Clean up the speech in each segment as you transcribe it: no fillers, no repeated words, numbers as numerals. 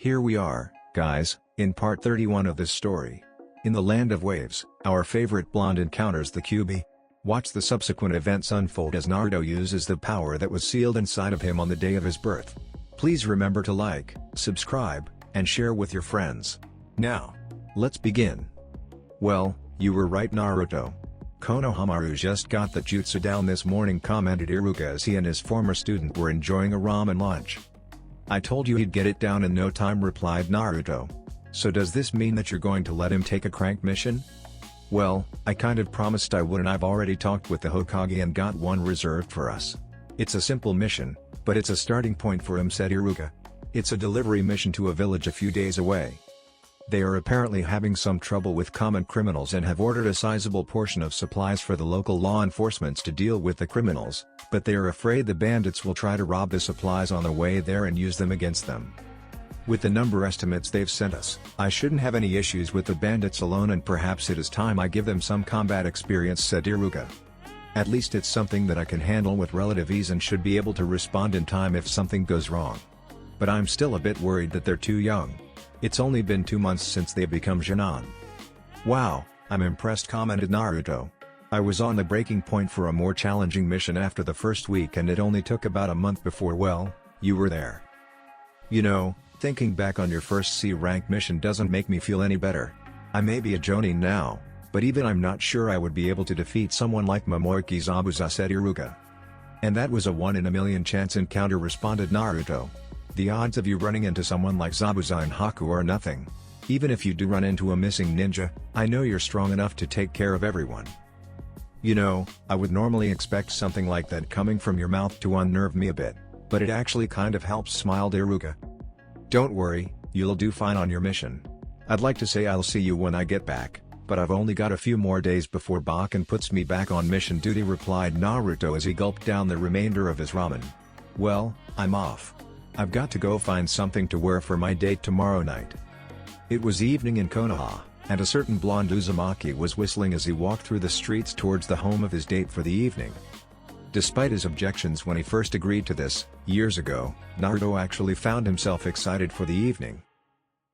Here we are, guys, in part 31 of this story. In the land of waves, our favorite blonde encounters the Kyuubi. Watch the subsequent events unfold as Naruto uses the power that was sealed inside of him on the day of his birth. Please remember to like, subscribe, and share with your friends. Now, let's begin. Well, you were right, Naruto. Konohamaru just got the jutsu down this morning, commented Iruka as he and his former student were enjoying a ramen lunch. I told you he'd get it down in no time, replied Naruto. So does this mean that you're going to let him take a crank mission? Well, I kind of promised I would, and I've already talked with the Hokage and got one reserved for us. It's a simple mission, but it's a starting point for him, said Iruka. It's a delivery mission to a village a few days away. They are apparently having some trouble with common criminals and have ordered a sizable portion of supplies for the local law enforcement to deal with the criminals, but they are afraid the bandits will try to rob the supplies on the way there and use them against them. With the number estimates they've sent us, I shouldn't have any issues with the bandits alone, and perhaps it is time I give them some combat experience, said Iruka. At least it's something that I can handle with relative ease and should be able to respond in time if something goes wrong. But I'm still a bit worried that they're too young. It's only been 2 months since they've become Jonin. Wow, I'm impressed, commented Naruto. I was on the breaking point for a more challenging mission after the first week, and it only took about a month before, well, you were there. You know, thinking back on your first C-rank mission doesn't make me feel any better. I may be a Jonin now, but even I'm not sure I would be able to defeat someone like Momoyuki Zabuza, said Iruka. And that was a 1 in a million chance encounter, responded Naruto. The odds of you running into someone like Zabuza and Haku are nothing. Even if you do run into a missing ninja, I know you're strong enough to take care of everyone. You know, I would normally expect something like that coming from your mouth to unnerve me a bit, but it actually kind of helps, smiled Iruka. Don't worry, you'll do fine on your mission. I'd like to say I'll see you when I get back, but I've only got a few more days before Bakken puts me back on mission duty, replied Naruto as he gulped down the remainder of his ramen. Well, I'm off. I've got to go find something to wear for my date tomorrow night. It was evening in Konoha, and a certain blonde Uzumaki was whistling as he walked through the streets towards the home of his date for the evening. Despite his objections when he first agreed to this, years ago, Naruto actually found himself excited for the evening.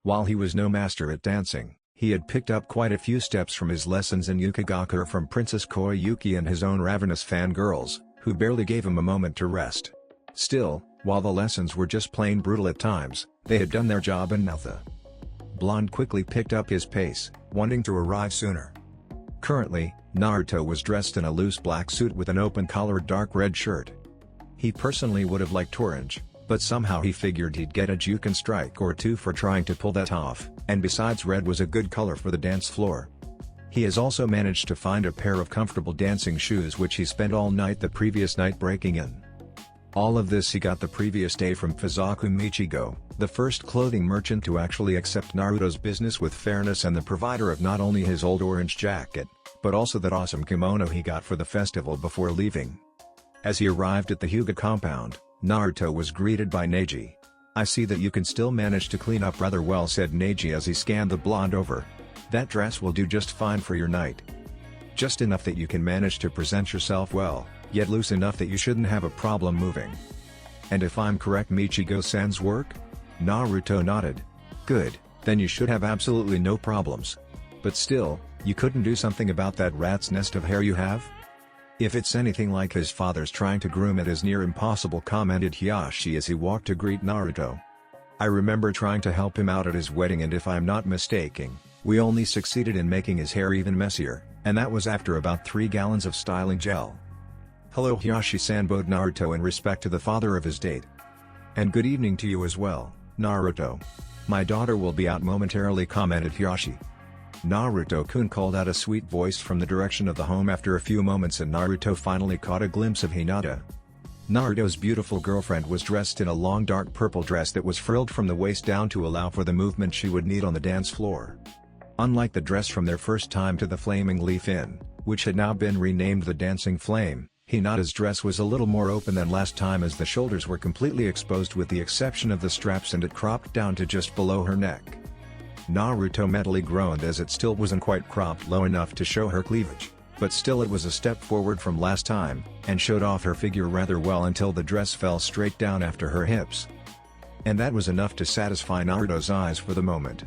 While he was no master at dancing, he had picked up quite a few steps from his lessons in Yukigakure from Princess Koyuki and his own ravenous fangirls, who barely gave him a moment to rest. Still, while the lessons were just plain brutal at times, they had done their job, and now the blonde quickly picked up his pace, wanting to arrive sooner. Currently, Naruto was dressed in a loose black suit with an open-collared dark red shirt. He personally would have liked orange, but somehow he figured he'd get a Juken strike or two for trying to pull that off, and besides, red was a good color for the dance floor. He has also managed to find a pair of comfortable dancing shoes which he spent all night the previous night breaking in. All of this he got the previous day from Fuzaku Michigo, the first clothing merchant to actually accept Naruto's business with fairness and the provider of not only his old orange jacket, but also that awesome kimono he got for the festival before leaving. As he arrived at the Hyuga compound, Naruto was greeted by Neji. I see that you can still manage to clean up rather well, said Neji as he scanned the blonde over. That dress will do just fine for your night. Just enough that you can manage to present yourself well, yet loose enough that you shouldn't have a problem moving. And if I'm correct, Michigo-san's work? Naruto nodded. Good, then you should have absolutely no problems. But still, you couldn't do something about that rat's nest of hair you have? If it's anything like his father's, trying to groom it is near impossible, commented Hiyashi as he walked to greet Naruto. I remember trying to help him out at his wedding, and if I'm not mistaken, we only succeeded in making his hair even messier, and that was after about 3 gallons of styling gel. Hello, Hiyashi-san, bowed Naruto in respect to the father of his date. And good evening to you as well, Naruto. My daughter will be out momentarily, commented Hiyashi. Naruto-kun called out a sweet voice from the direction of the home after a few moments, and Naruto finally caught a glimpse of Hinata. Naruto's beautiful girlfriend was dressed in a long dark purple dress that was frilled from the waist down to allow for the movement she would need on the dance floor. Unlike the dress from their first time to the Flaming Leaf Inn, which had now been renamed the Dancing Flame, Hinata's dress was a little more open than last time, as the shoulders were completely exposed with the exception of the straps, and it cropped down to just below her neck. Naruto mentally groaned as it still wasn't quite cropped low enough to show her cleavage, but still it was a step forward from last time, and showed off her figure rather well until the dress fell straight down after her hips. And that was enough to satisfy Naruto's eyes for the moment.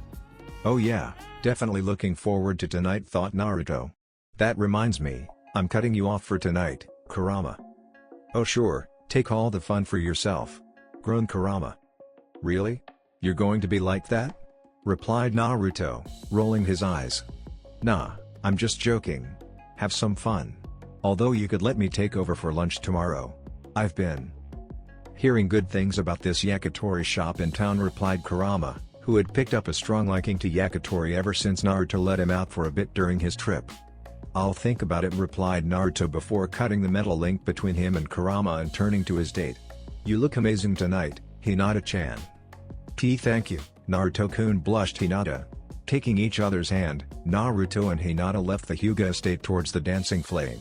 "Oh yeah, definitely looking forward to tonight," thought Naruto. "That reminds me, I'm cutting you off for tonight, Kurama." "Oh sure, take all the fun for yourself," groaned Kurama. "Really? You're going to be like that?" replied Naruto, rolling his eyes. "Nah, I'm just joking. Have some fun. Although you could let me take over for lunch tomorrow. I've been hearing good things about this yakitori shop in town," replied Kurama, who had picked up a strong liking to yakitori ever since Naruto let him out for a bit during his trip. "I'll think about it," replied Naruto before cutting the mental link between him and Kurama and turning to his date. "You look amazing tonight, Hinata-chan." "Thank you, Naruto-kun," blushed Hinata. Taking each other's hand, Naruto and Hinata left the Hyuga estate towards the dancing flame.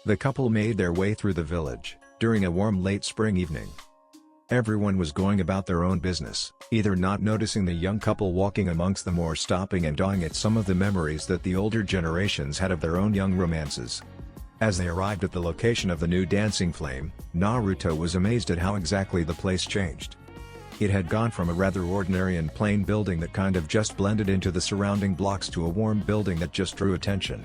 The couple made their way through the village, during a warm late spring evening. Everyone was going about their own business, either not noticing the young couple walking amongst them or stopping and dawing at some of the memories that the older generations had of their own young romances. As they arrived at the location of the new dancing flame, Naruto was amazed at how exactly the place changed. It had gone from a rather ordinary and plain building that kind of just blended into the surrounding blocks to a warm building that just drew attention.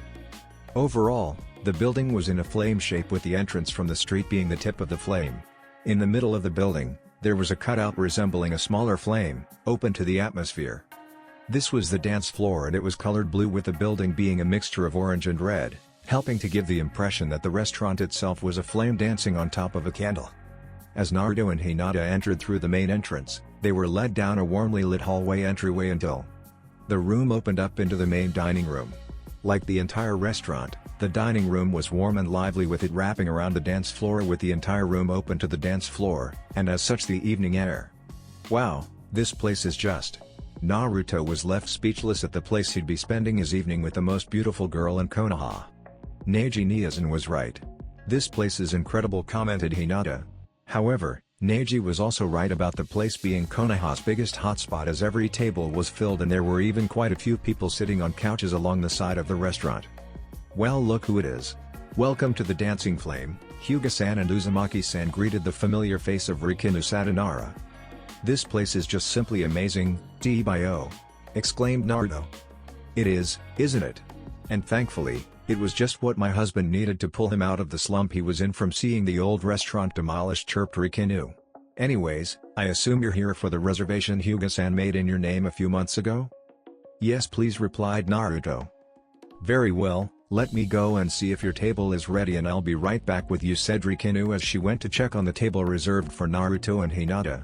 Overall, the building was in a flame shape with the entrance from the street being the tip of the flame. In the middle of the building, there was a cutout resembling a smaller flame, open to the atmosphere. This was the dance floor and it was colored blue, with the building being a mixture of orange and red, helping to give the impression that the restaurant itself was a flame dancing on top of a candle. As Naruto and Hinata entered through the main entrance, they were led down a warmly lit hallway entryway until the room opened up into the main dining room. Like the entire restaurant, the dining room was warm and lively, with it wrapping around the dance floor, with the entire room open to the dance floor, and as such the evening air. "Wow, this place is just..." Naruto was left speechless at the place he'd be spending his evening with the most beautiful girl in Konoha. Neji Niazan was right. "This place is incredible," commented Hinata. However, Neji was also right about the place being Konoha's biggest hotspot, as every table was filled and there were even quite a few people sitting on couches along the side of the restaurant. "Well, look who it is. Welcome to the Dancing Flame," Hyuga-san and Uzumaki-san greeted the familiar face of Rikinu Satonara. "This place is just simply amazing, Bio!" exclaimed Naruto. "It is, isn't it? And thankfully, it was just what my husband needed to pull him out of the slump he was in from seeing the old restaurant demolished," chirped Rikinu. "Anyways, I assume you're here for the reservation Hyuga-san made in your name a few months ago?" "Yes please," replied Naruto. "Very well, let me go and see if your table is ready and I'll be right back with you," said Rikinu as she went to check on the table reserved for Naruto and Hinata.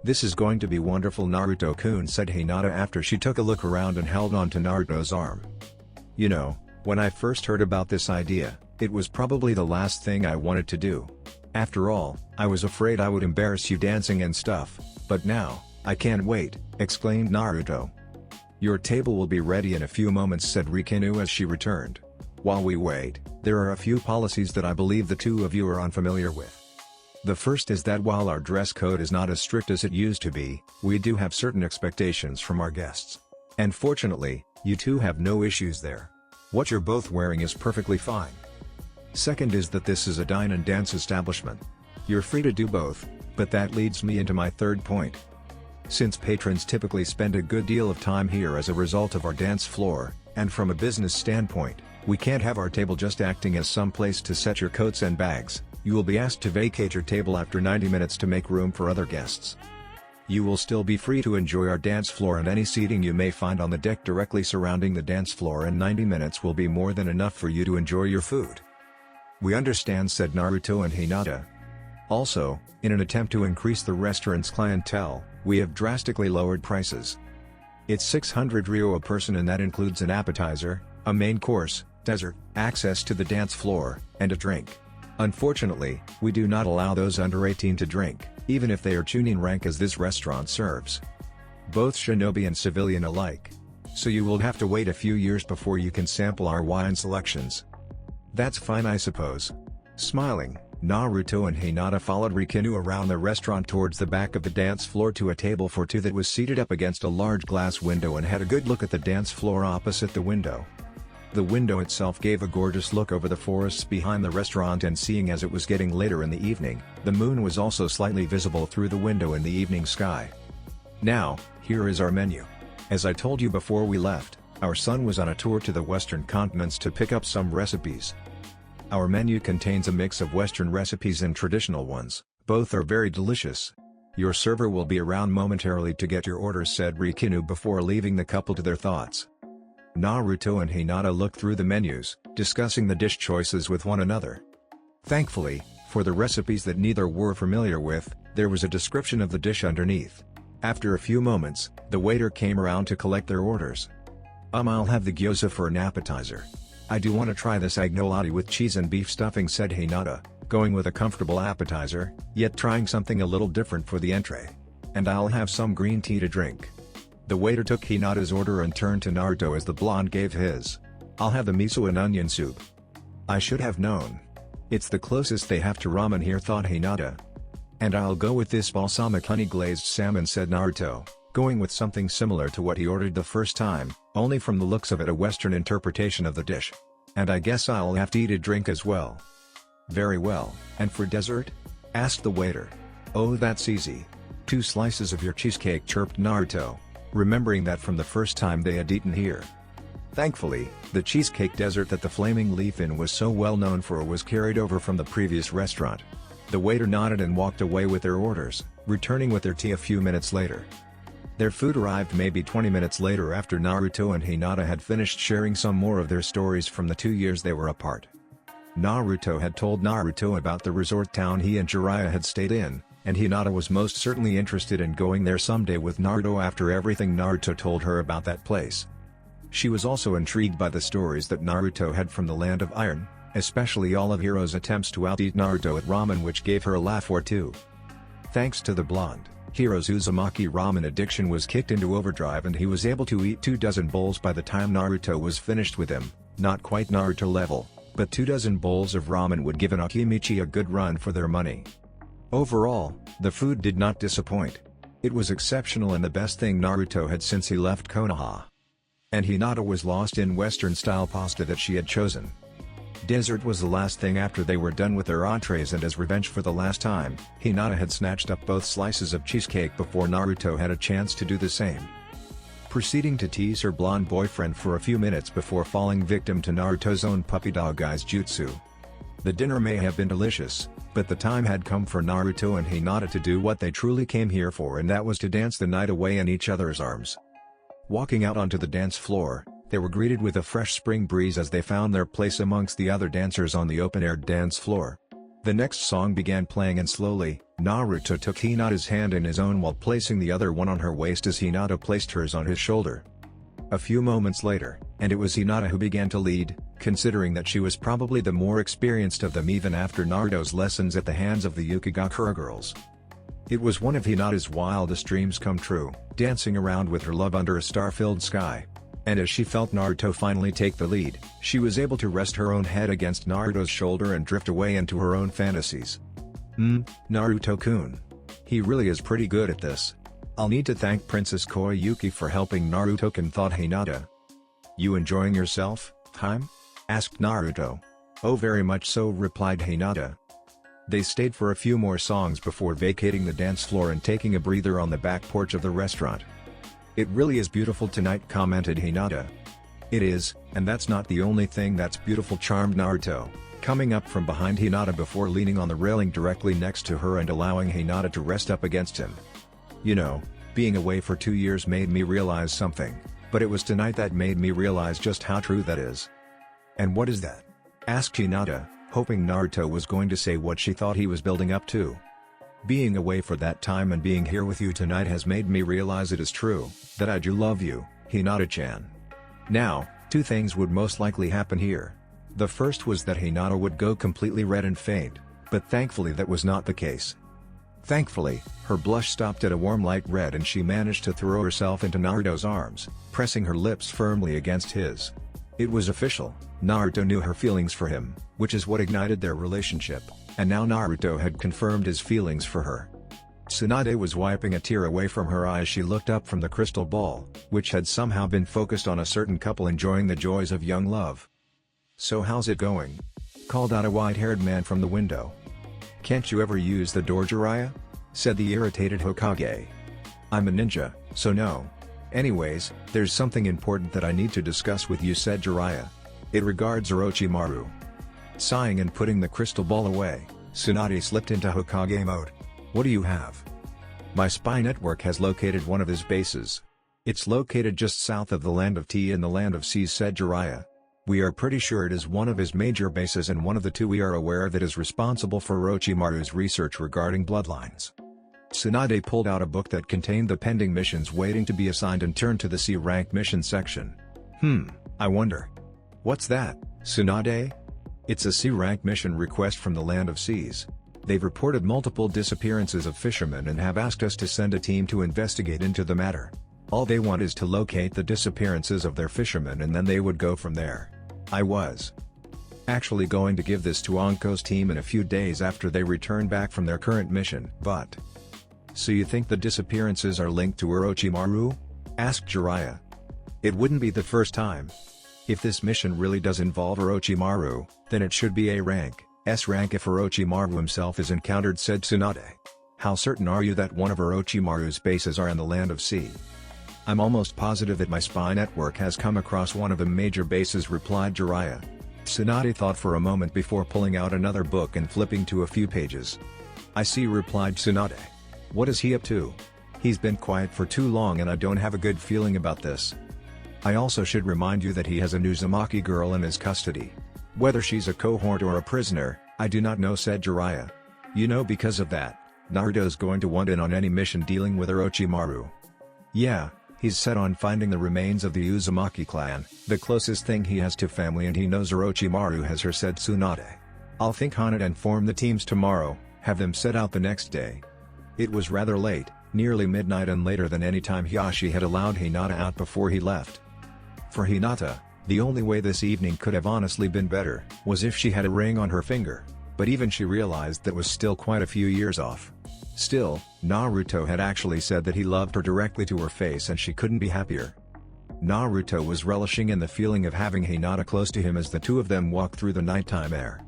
"This is going to be wonderful, Naruto-kun," said Hinata after she took a look around and held on to Naruto's arm. "You know, when I first heard about this idea, it was probably the last thing I wanted to do. After all, I was afraid I would embarrass you dancing and stuff, but now, I can't wait," exclaimed Naruto. "Your table will be ready in a few moments," said Rikinu as she returned. "While we wait, there are a few policies that I believe the two of you are unfamiliar with. The first is that while our dress code is not as strict as it used to be, we do have certain expectations from our guests. And fortunately, you two have no issues there. What you're both wearing is perfectly fine. Second is that this is a dine and dance establishment. You're free to do both, but that leads me into my third point. Since patrons typically spend a good deal of time here as a result of our dance floor, and from a business standpoint, we can't have our table just acting as some place to set your coats and bags. You will be asked to vacate your table after 90 minutes to make room for other guests. You will still be free to enjoy our dance floor and any seating you may find on the deck directly surrounding the dance floor, and 90 minutes will be more than enough for you to enjoy your food." "We understand," said Naruto and Hinata. "Also, in an attempt to increase the restaurant's clientele, we have drastically lowered prices. It's 600 ryo a person, and that includes an appetizer, a main course, dessert, access to the dance floor, and a drink. Unfortunately, we do not allow those under 18 to drink, even if they are chunin rank, as this restaurant serves both shinobi and civilian alike. So you will have to wait a few years before you can sample our wine selections." "That's fine, I suppose." Smiling, Naruto and Hinata followed Rikinu around the restaurant towards the back of the dance floor to a table for two that was seated up against a large glass window and had a good look at the dance floor opposite the window. The window itself gave a gorgeous look over the forests behind the restaurant, and seeing as it was getting later in the evening, the moon was also slightly visible through the window in the evening sky. Now, here is our menu. As I told you before we left, our son was on a tour to the western continents to pick up some recipes. Our menu contains a mix of western recipes and traditional ones, both are very delicious. Your server will be around momentarily to get your orders, said Rikinu before leaving the couple to their thoughts. Naruto and Hinata looked through the menus, discussing the dish choices with one another. Thankfully, for the recipes that neither were familiar with, there was a description of the dish underneath. After a few moments, the waiter came around to collect their orders. I'll have the gyoza for an appetizer. I do want to try this agnolotti with cheese and beef stuffing, said Hinata, going with a comfortable appetizer, yet trying something a little different for the entree. And I'll have some green tea to drink. The waiter took Hinata's order and turned to Naruto as the blonde gave his. I'll have the miso and onion soup. I should have known. It's the closest they have to ramen here, thought Hinata. And I'll go with this balsamic honey glazed salmon, said Naruto, going with something similar to what he ordered the first time, only from the looks of it a western interpretation of the dish. And I guess I'll have to eat a drink as well. Very well, and for dessert? Asked the waiter. Oh, that's easy. 2 slices of your cheesecake, chirped Naruto, remembering that from the first time they had eaten here. Thankfully, the cheesecake dessert that the Flaming Leaf Inn was so well known for was carried over from the previous restaurant. The waiter nodded and walked away with their orders, returning with their tea a few minutes later. Their food arrived maybe 20 minutes later after Naruto and Hinata had finished sharing some more of their stories from the 2 years they were apart. Naruto had told Naruto about the resort town he and Jiraiya had stayed in, and Hinata was most certainly interested in going there someday with Naruto after everything Naruto told her about that place. She was also intrigued by the stories that Naruto had from the Land of Iron, especially all of Hiro's attempts to out-eat Naruto at ramen, which gave her a laugh or two. Thanks to the blonde, Hiro's Uzumaki ramen addiction was kicked into overdrive and he was able to eat 24 bowls by the time Naruto was finished with him, not quite Naruto level, but 24 bowls of ramen would give an Akimichi a good run for their money. Overall, the food did not disappoint. It was exceptional and the best thing Naruto had since he left Konoha. And Hinata was lost in Western-style pasta that she had chosen. Dessert was the last thing after they were done with their entrees, and as revenge for the last time, Hinata had snatched up both slices of cheesecake before Naruto had a chance to do the same. Proceeding to tease her blonde boyfriend for a few minutes before falling victim to Naruto's own puppy dog eyes jutsu. The dinner may have been delicious, but the time had come for Naruto and Hinata to do what they truly came here for, and that was to dance the night away in each other's arms. Walking out onto the dance floor, they were greeted with a fresh spring breeze as they found their place amongst the other dancers on the open-air dance floor. The next song began playing and slowly, Naruto took Hinata's hand in his own while placing the other one on her waist as Hinata placed hers on his shoulder. A few moments later, and it was Hinata who began to lead, considering that she was probably the more experienced of them even after Naruto's lessons at the hands of the Yukigakura girls. It was one of Hinata's wildest dreams come true, dancing around with her love under a star-filled sky. And as she felt Naruto finally take the lead, she was able to rest her own head against Naruto's shoulder and drift away into her own fantasies. Naruto-kun. He really is pretty good at this. I'll need to thank Princess Koyuki for helping Naruto-kun, thought Hinata. You enjoying yourself, Time? Asked Naruto. Oh, very much so, replied Hinata. They stayed for a few more songs before vacating the dance floor and taking a breather on the back porch of the restaurant. It really is beautiful tonight, commented Hinata. It is, and that's not the only thing that's beautiful, charmed Naruto, coming up from behind Hinata before leaning on the railing directly next to her and allowing Hinata to rest up against him. You know, being away for 2 years made me realize something, but it was tonight that made me realize just how true that is. And what is that? Asked Hinata, hoping Naruto was going to say what she thought he was building up to. Being away for that time and being here with you tonight has made me realize it is true, that I do love you, Hinata-chan. Now, 2 things would most likely happen here. The first was that Hinata would go completely red and faint, but thankfully that was not the case. Thankfully, her blush stopped at a warm light red and she managed to throw herself into Naruto's arms, pressing her lips firmly against his. It was official, Naruto knew her feelings for him, which is what ignited their relationship, and now Naruto had confirmed his feelings for her. Tsunade was wiping a tear away from her eye as she looked up from the crystal ball, which had somehow been focused on a certain couple enjoying the joys of young love. "So how's it going?" called out a white-haired man from the window. "Can't you ever use the door, Jiraiya?" said the irritated Hokage. "I'm a ninja, so no. Anyways, there's something important that I need to discuss with you," said Jiraiya. "It regards Orochimaru." Sighing and putting the crystal ball away, Tsunade slipped into Hokage mode. "What do you have?" "My spy network has located one of his bases. It's located just south of the Land of Tea and the Land of Seas," said Jiraiya. "We are pretty sure it is one of his major bases and one of the two we are aware of that is responsible for Orochimaru's research regarding bloodlines." Tsunade pulled out a book that contained the pending missions waiting to be assigned and turned to the C-rank mission section. I wonder. What's that, Tsunade?" "It's a C-rank mission request from the Land of Seas. They've reported multiple disappearances of fishermen and have asked us to send a team to investigate into the matter. All they want is to locate the disappearances of their fishermen and then they would go from there. I was actually going to give this to Anko's team in a few days after they return back from their current mission, but..." "So you think the disappearances are linked to Orochimaru?" asked Jiraiya. "It wouldn't be the first time. If this mission really does involve Orochimaru, then it should be A rank, S rank if Orochimaru himself is encountered," said Tsunade. "How certain are you that one of Orochimaru's bases are in the Land of Sea?" "I'm almost positive that my spy network has come across one of the major bases," replied Jiraiya. Tsunade thought for a moment before pulling out another book and flipping to a few pages. "I see," replied Tsunade. "What is he up to? He's been quiet for too long and I don't have a good feeling about this. I also should remind you that he has a Uzumaki girl in his custody. Whether she's a cohort or a prisoner, I do not know," said Jiraiya. "You know, because of that, Naruto's going to want in on any mission dealing with Orochimaru. Yeah, he's set on finding the remains of the Uzumaki clan, the closest thing he has to family, and he knows Orochimaru has her," said Tsunade. "I'll think on it and form the teams tomorrow, have them set out the next day." It was rather late, nearly midnight and later than any time Hiashi had allowed Hinata out before he left. For Hinata, the only way this evening could have honestly been better, was if she had a ring on her finger, but even she realized that was still quite a few years off. Still, Naruto had actually said that he loved her directly to her face and she couldn't be happier. Naruto was relishing in the feeling of having Hinata close to him as the two of them walked through the nighttime air.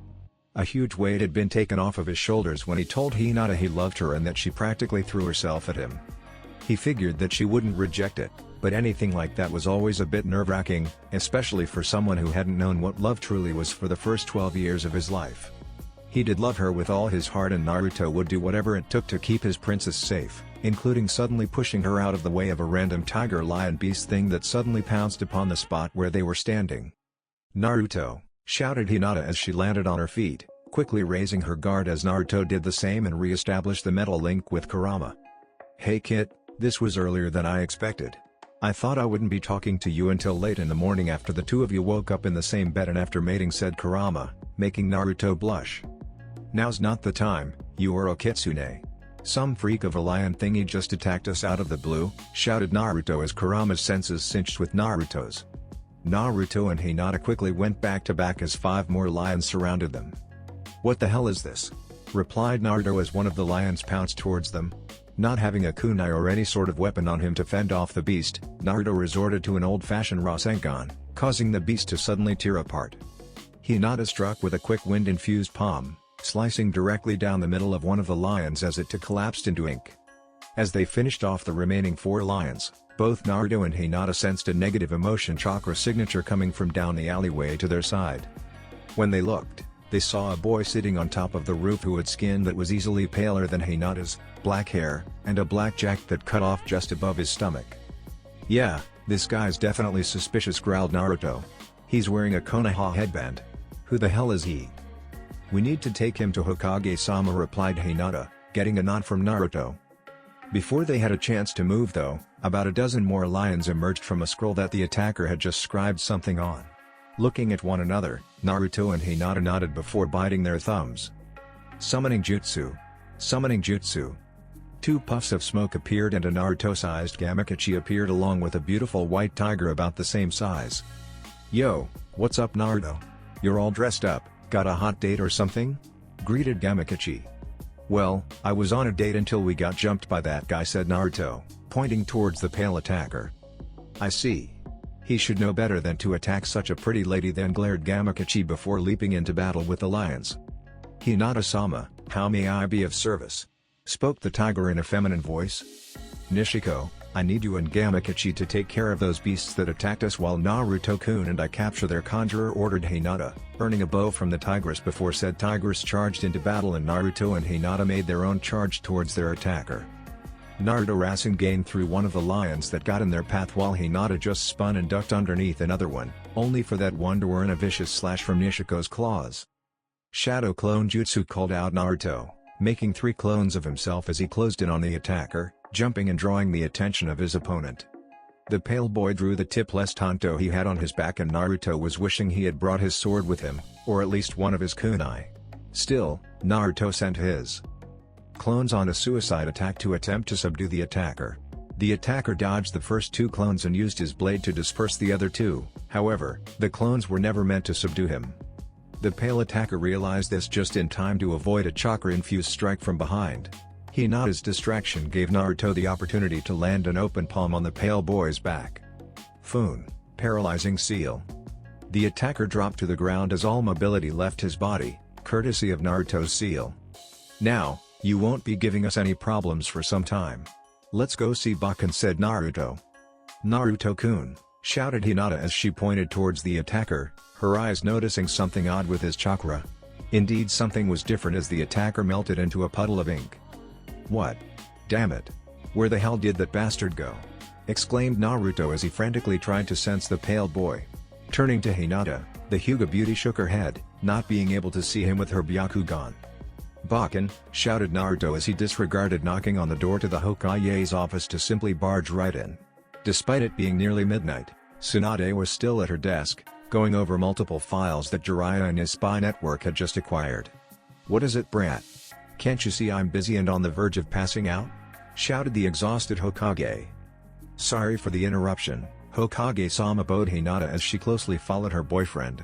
A huge weight had been taken off of his shoulders when he told Hinata he loved her and that she practically threw herself at him. He figured that she wouldn't reject it, but anything like that was always a bit nerve-wracking, especially for someone who hadn't known what love truly was for the first 12 years of his life. He did love her with all his heart and Naruto would do whatever it took to keep his princess safe, including suddenly pushing her out of the way of a random tiger lion beast thing that suddenly pounced upon the spot where they were standing. "Naruto!" shouted Hinata as she landed on her feet, quickly raising her guard as Naruto did the same and re-established the mental link with Kurama. "Hey kid, this was earlier than I expected. I thought I wouldn't be talking to you until late in the morning after the two of you woke up in the same bed and after mating," said Kurama, making Naruto blush. "Now's not the time, you are Kitsune. Some freak of a lion thingy just attacked us out of the blue," shouted Naruto as Kurama's senses cinched with Naruto's. Naruto and Hinata quickly went back to back as 5 more lions surrounded them. "What the hell is this?" replied Naruto as one of the lions pounced towards them. Not having a kunai or any sort of weapon on him to fend off the beast, Naruto resorted to an old-fashioned Rasengan, causing the beast to suddenly tear apart. Hinata struck with a quick wind-infused palm, slicing directly down the middle of one of the lions as it collapsed into ink. As they finished off the remaining 4 lions, both Naruto and Hinata sensed a negative emotion chakra signature coming from down the alleyway to their side. When they looked, they saw a boy sitting on top of the roof who had skin that was easily paler than Hinata's, black hair, and a black jacket that cut off just above his stomach. "Yeah, this guy's definitely suspicious," growled Naruto. "He's wearing a Konoha headband. Who the hell is he?" "We need to take him to Hokage-sama," replied Hinata, getting a nod from Naruto. Before they had a chance to move though, about a dozen more lions emerged from a scroll that the attacker had just scribed something on. Looking at one another, Naruto and Hinata nodded before biting their thumbs. "Summoning Jutsu! Summoning Jutsu!" 2 puffs of smoke appeared and a Naruto-sized Gamakachi appeared along with a beautiful white tiger about the same size. "Yo, what's up Naruto? You're all dressed up, got a hot date or something?" greeted Gamakachi. Well, I was on a date until we got jumped by that guy, said Naruto, pointing towards the pale attacker. I see. He should know better than to attack such a pretty lady, then glared Gamakachi before leaping into battle with the lions. Hinata-sama, how may I be of service? Spoke the tiger in a feminine voice. Nishiko, I need you and Gamakachi to take care of those beasts that attacked us while Naruto-kun and I capture their conjurer, ordered Hinata, earning a bow from the tigress before said tigress charged into battle and Naruto and Hinata made their own charge towards their attacker. Naruto Rasengan threw one of the lions that got in their path while Hinata just spun and ducked underneath another one, only for that one to earn a vicious slash from Nishiko's claws. Shadow Clone Jutsu, called out Naruto, making 3 clones of himself as he closed in on the attacker, jumping and drawing the attention of his opponent. The pale boy drew the tipless tanto he had on his back and Naruto was wishing he had brought his sword with him, or at least one of his kunai. Still, Naruto sent his clones on a suicide attack to attempt to subdue the attacker. The attacker dodged the first 2 clones and used his blade to disperse the other 2, however, the clones were never meant to subdue him. The pale attacker realized this just in time to avoid a chakra-infused strike from behind. Hinata's distraction gave Naruto the opportunity to land an open palm on the pale boy's back. Foon, paralyzing seal. The attacker dropped to the ground as all mobility left his body, courtesy of Naruto's seal. Now, you won't be giving us any problems for some time. Let's go see Bakken, said Naruto. Naruto-kun, shouted Hinata as she pointed towards the attacker, her eyes noticing something odd with his chakra. Indeed, something was different as the attacker melted into a puddle of ink. What? Damn it. Where the hell did that bastard go? Exclaimed Naruto as he frantically tried to sense the pale boy. Turning to Hinata, the Hyuga beauty shook her head, not being able to see him with her Byakugan. Bakken, shouted Naruto as he disregarded knocking on the door to the Hokage's office to simply barge right in. Despite it being nearly midnight, Tsunade was still at her desk, going over multiple files that Jiraiya and his spy network had just acquired. What is it, brat? Can't you see I'm busy and on the verge of passing out? Shouted the exhausted Hokage. Sorry for the interruption, Hokage-sama, bowed Hinata as she closely followed her boyfriend.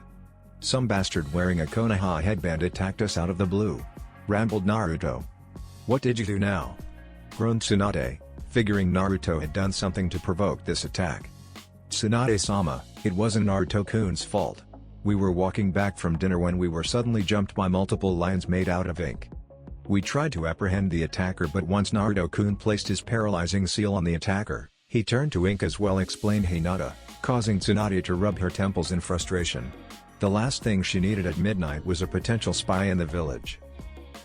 Some bastard wearing a Konoha headband attacked us out of the blue, rambled Naruto. What did you do now? Groaned Tsunade, figuring Naruto had done something to provoke this attack. Tsunade-sama, it wasn't Naruto-kun's fault. We were walking back from dinner when we were suddenly jumped by multiple lions made out of ink. We tried to apprehend the attacker, but once Naruto-kun placed his paralyzing seal on the attacker, he turned to ink as well, explained Hinata, causing Tsunade to rub her temples in frustration. The last thing she needed at midnight was a potential spy in the village.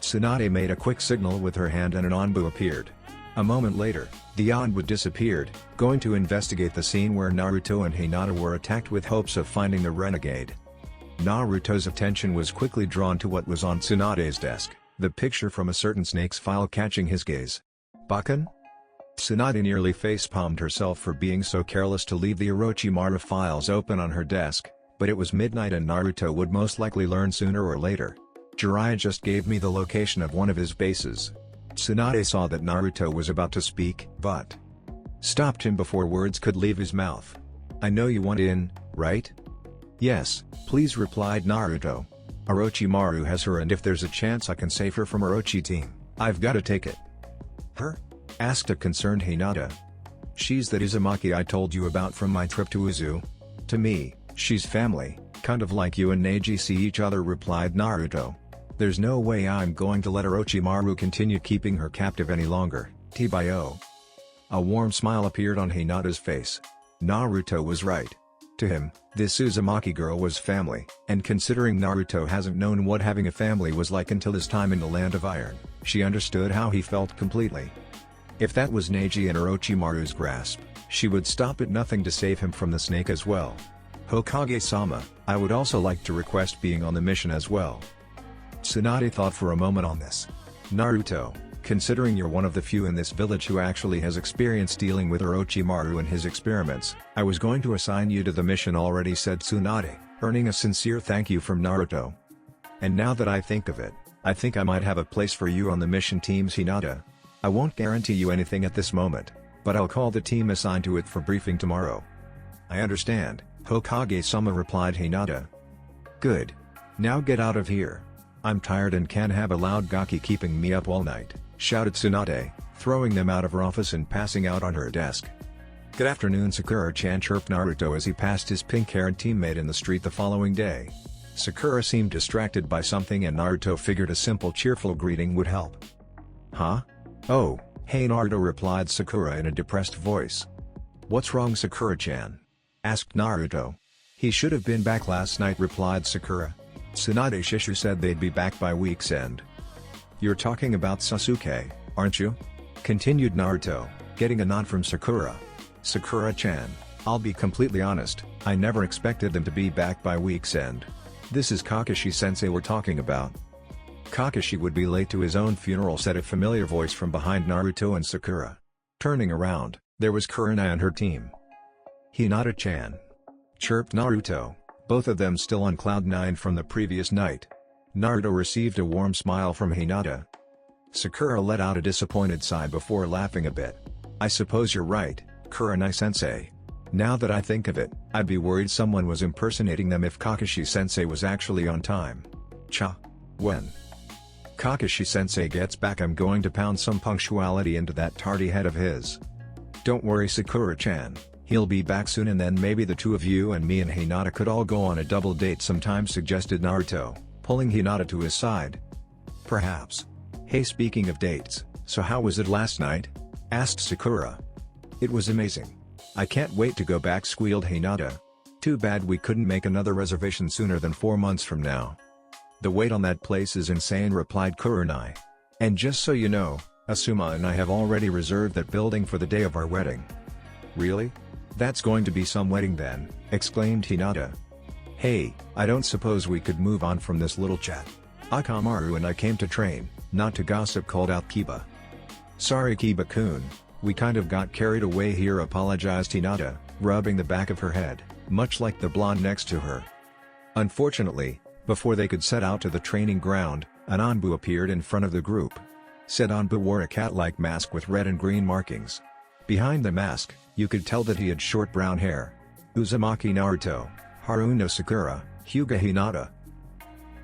Tsunade made a quick signal with her hand and an Anbu appeared. A moment later, the Anbu disappeared, going to investigate the scene where Naruto and Hinata were attacked with hopes of finding the renegade. Naruto's attention was quickly drawn to what was on Tsunade's desk, the picture from a certain snake's file catching his gaze. Bakken? Tsunade nearly facepalmed herself for being so careless to leave the Orochimaru files open on her desk, but it was midnight and Naruto would most likely learn sooner or later. Jiraiya just gave me the location of one of his bases. Tsunade saw that Naruto was about to speak, but stopped him before words could leave his mouth. I know you want in, right? Yes, please, replied Naruto. Orochimaru has her, and if there's a chance I can save her from Orochi team, I've gotta take it. Her? Asked a concerned Hinata. She's that Uzumaki I told you about from my trip to Uzu. To me, she's family, kind of like you and Neji see each other, replied Naruto. There's no way I'm going to let Orochimaru continue keeping her captive any longer, Tbio. A warm smile appeared on Hinata's face. Naruto was right. To him, this Uzumaki girl was family, and considering Naruto hasn't known what having a family was like until his time in the Land of Iron, she understood how he felt completely. If that was Neji in Orochimaru's grasp, she would stop at nothing to save him from the snake as well. Hokage-sama, I would also like to request being on the mission as well. Tsunade thought for a moment on this. Naruto, considering you're one of the few in this village who actually has experience dealing with Orochimaru and his experiments, I was going to assign you to the mission already, said Tsunade, earning a sincere thank you from Naruto. And now that I think of it, I think I might have a place for you on the mission teams, Hinata. I won't guarantee you anything at this moment, but I'll call the team assigned to it for briefing tomorrow. I understand, Hokage-sama, replied Hinata. Good. Now get out of here. I'm tired and can't have a loud gaki keeping me up all night, shouted Tsunade, throwing them out of her office and passing out on her desk. Good afternoon, Sakura-chan, chirped Naruto as he passed his pink-haired teammate in the street the following day. Sakura seemed distracted by something and Naruto figured a simple cheerful greeting would help. Huh? Oh, hey Naruto, replied Sakura in a depressed voice. What's wrong, Sakura-chan? Asked Naruto. He should have been back last night, replied Sakura. Tsunade Shishu said they'd be back by week's end. You're talking about Sasuke, aren't you? Continued Naruto, getting a nod from Sakura. Sakura-chan, I'll be completely honest, I never expected them to be back by week's end. This is Kakashi-sensei we're talking about. Kakashi would be late to his own funeral, said a familiar voice from behind Naruto and Sakura. Turning around, there was Kurama and her team. Hinata-chan. Chirped Naruto, both of them still on cloud 9 from the previous night. Naruto received a warm smile from Hinata. Sakura let out a disappointed sigh before laughing a bit. I suppose you're right, Kurenai-sensei. Now that I think of it, I'd be worried someone was impersonating them if Kakashi-sensei was actually on time. When Kakashi-sensei gets back, I'm going to pound some punctuality into that tardy head of his. Don't worry, Sakura-chan, he'll be back soon and then maybe the two of you and me and Hinata could all go on a double date sometime, suggested Naruto, pulling Hinata to his side. Perhaps. Hey, speaking of dates, so how was it last night? Asked Sakura. It was amazing. I can't wait to go back, squealed Hinata. Too bad we couldn't make another reservation sooner than 4 months from now. The wait on that place is insane, replied Kurenai. And just so you know, Asuma and I have already reserved that building for the day of our wedding. Really? That's going to be some wedding then, exclaimed Hinata. Hey, I don't suppose we could move on from this little chat. Akamaru and I came to train, not to gossip, called out Kiba. Sorry Kiba-kun, we kind of got carried away here, apologized Hinata, rubbing the back of her head, much like the blonde next to her. Unfortunately, before they could set out to the training ground, an Anbu appeared in front of the group. Said Anbu wore a cat-like mask with red and green markings. Behind the mask, you could tell that he had short brown hair. Uzumaki Naruto, Haruno Sakura, Hyuga Hinata.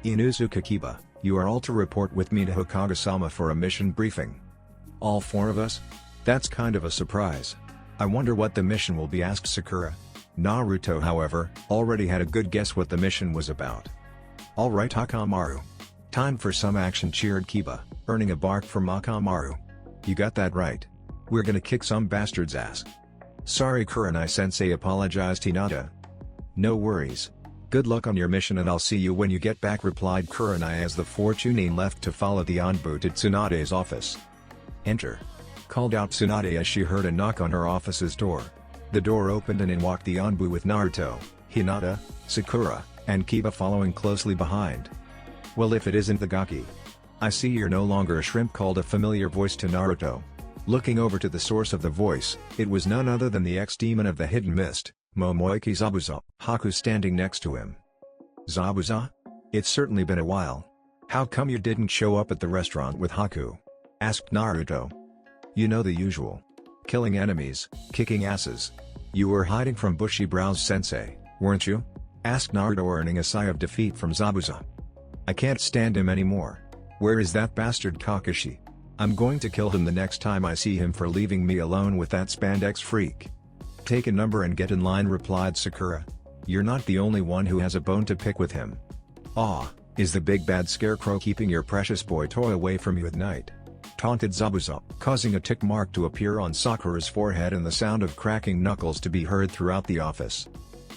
Inuzuka Kiba, you are all to report with me to Hokage-sama for a mission briefing. All 4 of us? That's kind of a surprise. I wonder what the mission will be, asked Sakura. Naruto, however, already had a good guess what the mission was about. Alright Akamaru. Time for some action, cheered Kiba, earning a bark from Akamaru. You got that right. We're gonna kick some bastard's ass. Sorry Kurenai-sensei, apologized Hinata. No worries. Good luck on your mission and I'll see you when you get back, replied Kurenai as the 4 Chunin left to follow the Anbu to Tsunade's office. Enter. Called out Tsunade as she heard a knock on her office's door. The door opened and in walked the Anbu with Naruto, Hinata, Sakura, and Kiba following closely behind. Well, if it isn't the Gaki. I see you're no longer a shrimp, called a familiar voice to Naruto. Looking over to the source of the voice, it was none other than the ex-demon of the hidden mist, Momoiki Zabuza, Haku, standing next to him. Zabuza? It's certainly been a while. How come you didn't show up at the restaurant with Haku? Asked Naruto. You know the usual. Killing enemies, kicking asses. You were hiding from Bushy Brows Sensei, weren't you? Asked Naruto, earning a sigh of defeat from Zabuza. I can't stand him anymore. Where is that bastard Kakashi? I'm going to kill him the next time I see him for leaving me alone with that spandex freak. Take a number and get in line, replied Sakura. You're not the only one who has a bone to pick with him. Aw, is the big bad scarecrow keeping your precious boy toy away from you at night? Taunted Zabuza, causing a tick mark to appear on Sakura's forehead and the sound of cracking knuckles to be heard throughout the office.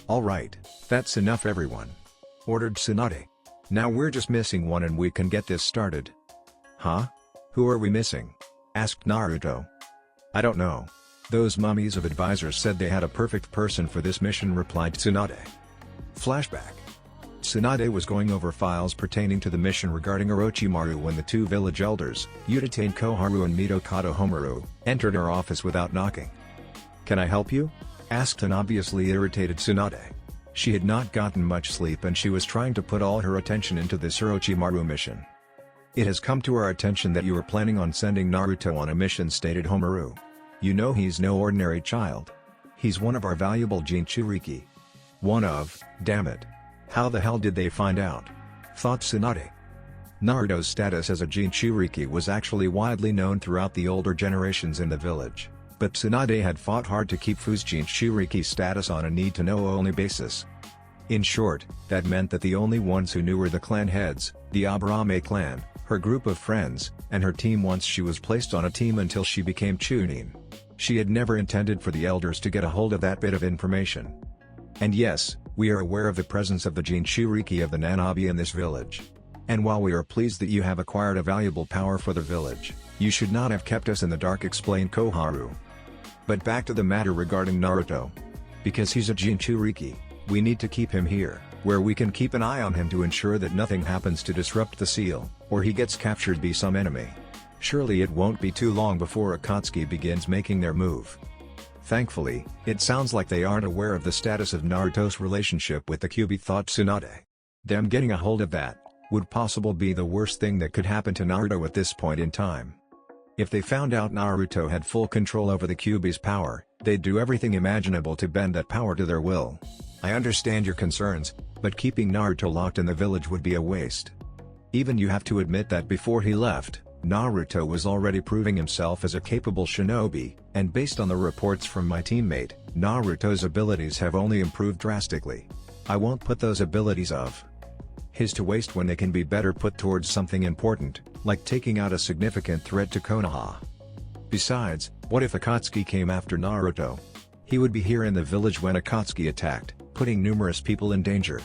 Alright, that's enough everyone. Ordered Tsunade. Now we're just missing one and we can get this started. Huh? Who are we missing? Asked Naruto. I don't know. Those mummies of advisors said they had a perfect person for this mission, replied Tsunade. Flashback. Tsunade was going over files pertaining to the mission regarding Orochimaru when the 2 village elders, Utatane Koharu and Mitokado Homaru, entered her office without knocking. Can I help you? Asked an obviously irritated Tsunade. She had not gotten much sleep and she was trying to put all her attention into this Orochimaru mission. It has come to our attention that you are planning on sending Naruto on a mission, stated Homaru. You know he's no ordinary child. He's one of our valuable Jinchuriki. One of, damn it. How the hell did they find out? Thought Tsunade. Naruto's status as a Jinchuriki was actually widely known throughout the older generations in the village, but Tsunade had fought hard to keep Fu's Jinchuriki status on a need-to-know only basis. In short, that meant that the only ones who knew were the clan heads, the Aburame clan, her group of friends, and her team once she was placed on a team until she became Chunin. She had never intended for the elders to get a hold of that bit of information. And yes, we are aware of the presence of the Jinchuriki of the Nanabi in this village. And while we are pleased that you have acquired a valuable power for the village, you should not have kept us in the dark, explained Koharu. But back to the matter regarding Naruto. Because he's a Jinchuriki, we need to keep him here, where we can keep an eye on him to ensure that nothing happens to disrupt the seal, or he gets captured by some enemy. Surely it won't be too long before Akatsuki begins making their move. Thankfully, it sounds like they aren't aware of the status of Naruto's relationship with the Kyuubi, thought Tsunade. Them getting a hold of that would possibly be the worst thing that could happen to Naruto at this point in time. If they found out Naruto had full control over the Kyuubi's power, they'd do everything imaginable to bend that power to their will. I understand your concerns, but keeping Naruto locked in the village would be a waste. Even you have to admit that before he left, Naruto was already proving himself as a capable shinobi, and based on the reports from my teammate, Naruto's abilities have only improved drastically. I won't put those abilities of his to waste when they can be better put towards something important, like taking out a significant threat to Konoha. Besides, what if Akatsuki came after Naruto? He would be here in the village when Akatsuki attacked, putting numerous people in danger.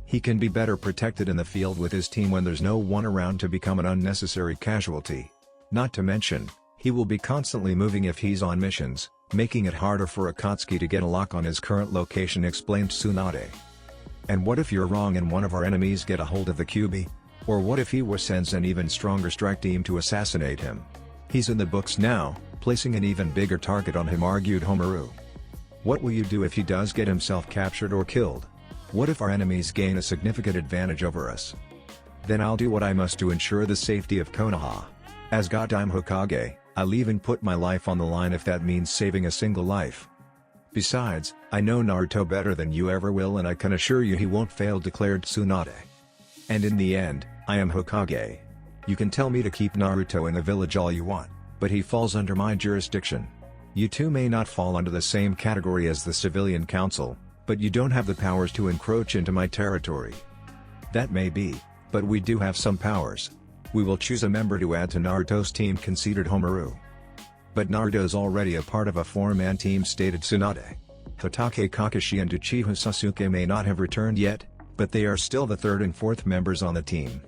He can be better protected in the field with his team when there's no one around to become an unnecessary casualty. Not to mention, he will be constantly moving if he's on missions, making it harder for Akatsuki to get a lock on his current location, explained Tsunade. And what if you're wrong and one of our enemies get a hold of the Kyuubi? Or what if he sends an even stronger strike team to assassinate him? He's in the books now, placing an even bigger target on him, argued Homaru. What will you do if he does get himself captured or killed? What if our enemies gain a significant advantage over us? Then I'll do what I must to ensure the safety of Konoha. As Godime Hokage, I'll even put my life on the line if that means saving a single life. Besides, I know Naruto better than you ever will, and I can assure you he won't fail, declared Tsunade. And in the end, I am Hokage. You can tell me to keep Naruto in the village all you want, but he falls under my jurisdiction. You two may not fall under the same category as the civilian council, but you don't have the powers to encroach into my territory. That may be, but we do have some powers. We will choose a member to add to Naruto's team, conceded Homaru. But Naruto's already a part of a four-man team, stated Tsunade. Hatake Kakashi and Uchiha Sasuke may not have returned yet, but they are still the third and fourth members on the team.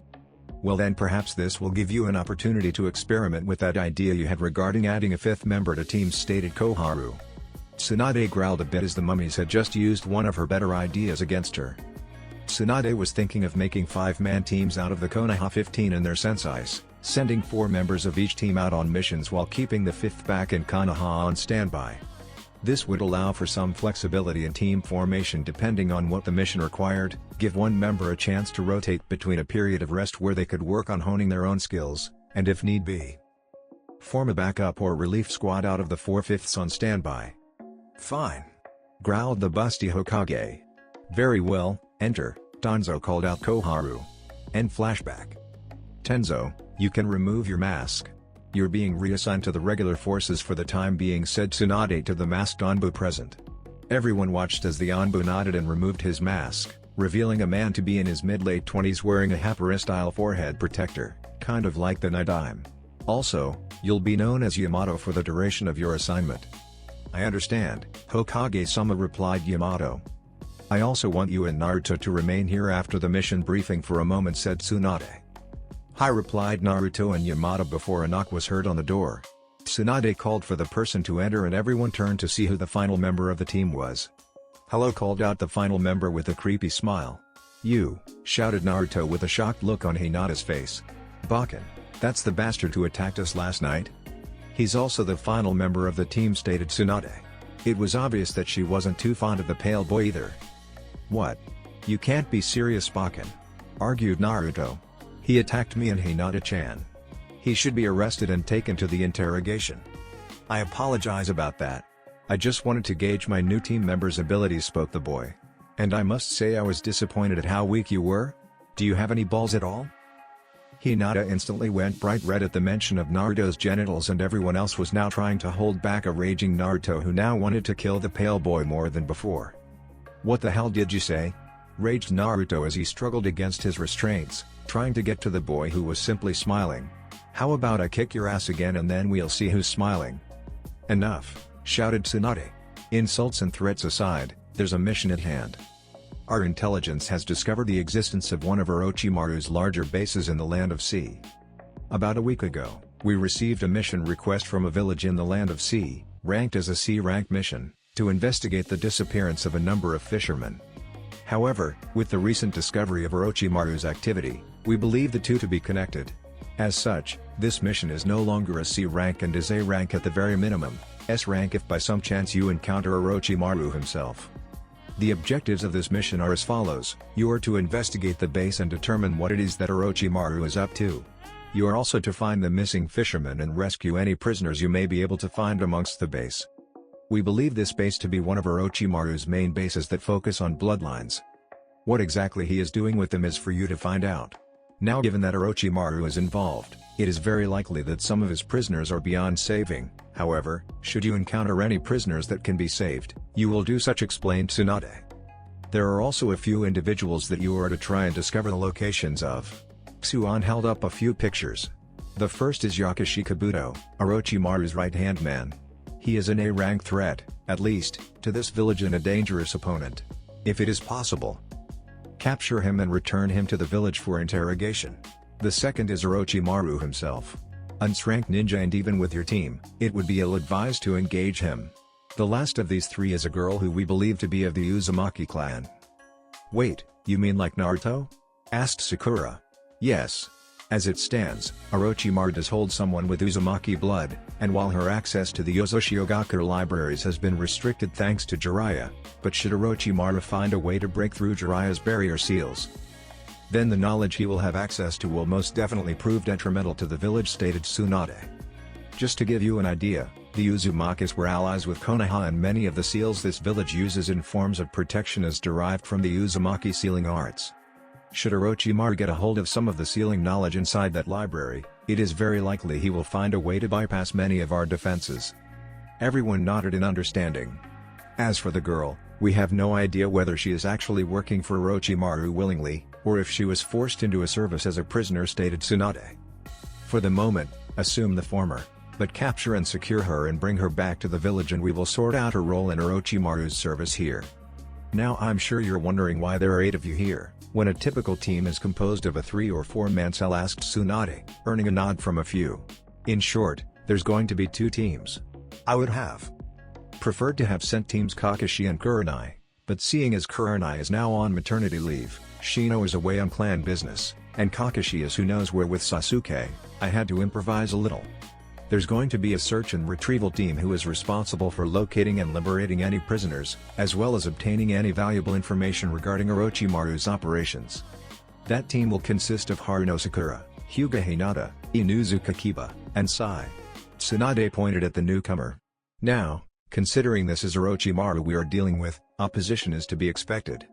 Well then, perhaps this will give you an opportunity to experiment with that idea you had regarding adding a fifth member to teams, stated Koharu. Tsunade growled a bit as the mummies had just used one of her better ideas against her. Tsunade was thinking of making 5-man teams out of the Konoha 15 and their senseis, sending 4 members of each team out on missions while keeping the 5th back in Konoha on standby. This would allow for some flexibility in team formation depending on what the mission required, give one member a chance to rotate between a period of rest where they could work on honing their own skills, and if need be, form a backup or relief squad out of the 4/5 on standby. Fine, growled the busty Hokage. Very well, enter, Danzo called out Koharu. End flashback. Tenzo, you can remove your mask. You're being reassigned to the regular forces for the time being, said Tsunade to the masked Anbu present. Everyone watched as the Anbu nodded and removed his mask, revealing a man to be in his mid-late 20s wearing a Hapura-style forehead protector, kind of like the Nidaime. Also, you'll be known as Yamato for the duration of your assignment. I understand, Hokage-sama, replied Yamato. I also want you and Naruto to remain here after the mission briefing for a moment, said Tsunade. Hi, replied Naruto and Yamato before a knock was heard on the door. Tsunade called for the person to enter and everyone turned to see who the final member of the team was. Hello, called out the final member with a creepy smile. You, shouted Naruto with a shocked look on Hinata's face. Bakken, that's the bastard who attacked us last night? He's also the final member of the team, stated Tsunade. It was obvious that she wasn't too fond of the pale boy either. What? You can't be serious, Bakken, argued Naruto. He attacked me and Hinata-chan. He should be arrested and taken to the interrogation. I apologize about that. I just wanted to gauge my new team member's abilities, spoke the boy. And I must say I was disappointed at how weak you were. Do you have any balls at all? Hinata instantly went bright red at the mention of Naruto's genitals, and everyone else was now trying to hold back a raging Naruto who now wanted to kill the pale boy more than before. "What the hell did you say?" raged Naruto as he struggled against his restraints, trying to get to the boy who was simply smiling. "How about I kick your ass again and then we'll see who's smiling?" "Enough," shouted Tsunade. "Insults and threats aside, there's a mission at hand. Our intelligence has discovered the existence of one of Orochimaru's larger bases in the Land of Sea. About a week ago, we received a mission request from a village in the Land of Sea, ranked as a C-rank mission, to investigate the disappearance of a number of fishermen. However, with the recent discovery of Orochimaru's activity, we believe the two to be connected. As such, this mission is no longer a C rank and is A rank at the very minimum, S rank if by some chance you encounter Orochimaru himself. The objectives of this mission are as follows: you are to investigate the base and determine what it is that Orochimaru is up to. You are also to find the missing fishermen and rescue any prisoners you may be able to find amongst the base. We believe this base to be one of Orochimaru's main bases that focus on bloodlines. What exactly he is doing with them is for you to find out. Now, given that Orochimaru is involved, it is very likely that some of his prisoners are beyond saving. However, should you encounter any prisoners that can be saved, you will do such," explained Tsunade. "There are also a few individuals that you are to try and discover the locations of." Tsuan held up a few pictures. The first is Yakushi Kabuto, Orochimaru's right-hand man. He is an A-rank threat, at least, to this village and a dangerous opponent. If it is possible, capture him and return him to the village for interrogation. The second is Orochimaru himself. Unranked ninja, and even with your team, it would be ill-advised to engage him. The last of these three is a girl who we believe to be of the Uzumaki clan. "Wait, you mean like Naruto?" asked Sakura. "Yes. As it stands, Orochimaru does hold someone with Uzumaki blood, and while her access to the Yozoshiogaku libraries has been restricted thanks to Jiraiya, but should Orochimaru find a way to break through Jiraiya's barrier seals, then the knowledge he will have access to will most definitely prove detrimental to the village," stated Tsunade. "Just to give you an idea, the Uzumakis were allies with Konoha, and many of the seals this village uses in forms of protection is derived from the Uzumaki sealing arts. Should Orochimaru get a hold of some of the sealing knowledge inside that library, it is very likely he will find a way to bypass many of our defenses." Everyone nodded in understanding. "As for the girl, we have no idea whether she is actually working for Orochimaru willingly, or if she was forced into a service as a prisoner," stated Tsunade. "For the moment, assume the former, but capture and secure her and bring her back to the village and we will sort out her role in Orochimaru's service here. Now, I'm sure you're wondering why there are 8 of you here, when a typical team is composed of a 3 or 4-man cell," asked Tsunade, earning a nod from a few. "In short, there's going to be 2 teams. I would have preferred to have sent teams Kakashi and Kurenai, but seeing as Kurenai is now on maternity leave, Shino is away on clan business, and Kakashi is who knows where with Sasuke, I had to improvise a little. There's going to be a search and retrieval team who is responsible for locating and liberating any prisoners, as well as obtaining any valuable information regarding Orochimaru's operations. That team will consist of Haruno Sakura, Hyuga Hinata, Inuzu Kakiba, and Sai." Tsunade pointed at the newcomer. "Now, considering this is Orochimaru we are dealing with, opposition is to be expected.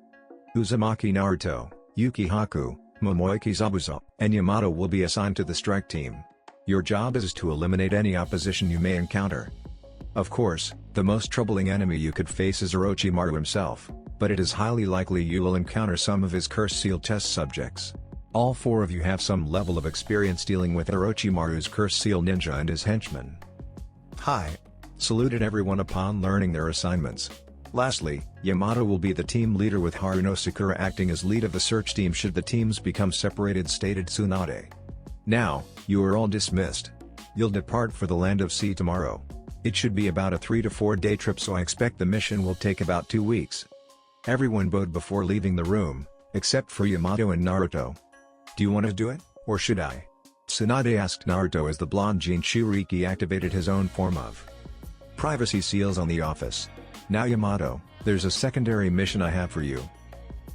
Uzumaki Naruto, Yuki Haku, Momoyuki Zabuza, and Yamato will be assigned to the strike team. Your job is to eliminate any opposition you may encounter. Of course, the most troubling enemy you could face is Orochimaru himself, but it is highly likely you will encounter some of his curse seal test subjects. All 4 of you have some level of experience dealing with Orochimaru's curse seal ninja and his henchmen." "Hi!" saluted everyone upon learning their assignments. Lastly, Yamato will be the team leader with Haruno Sakura acting as lead of the search team should the teams become separated, stated Tsunade. "Now, you are all dismissed. You'll depart for the Land of Sea tomorrow. It should be about a 3 to 4 day trip, so I expect the mission will take about 2 weeks." Everyone bowed before leaving the room, except for Yamato and Naruto. "Do you want to do it, or should I?" Tsunade asked Naruto as the blonde Jinchuriki activated his own form of privacy seals on the office. "Now Yamato, there's a secondary mission I have for you.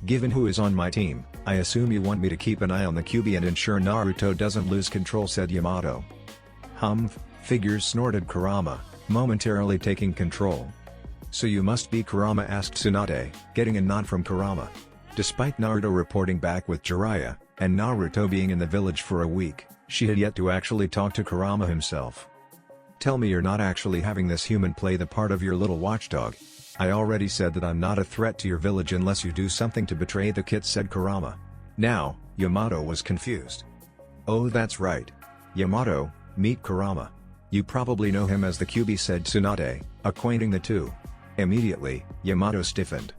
Given who is on my team, I assume you want me to keep an eye on the Kyuubi and ensure Naruto doesn't lose control," said Yamato. "Humph," figures, snorted Kurama, momentarily taking control. "So you must be Kurama?" asked Tsunade, getting a nod from Kurama. Despite Naruto reporting back with Jiraiya, and Naruto being in the village for a week, she had yet to actually talk to Kurama himself. Tell me you're not actually having this human play the part of your little watchdog. I already said that I'm not a threat to your village unless you do something to betray the kid, said Kurama. Now, Yamato was confused. Oh, that's right. Yamato, meet Kurama. You probably know him as the Kyuubi, said Tsunade, acquainting the two. Immediately, Yamato stiffened.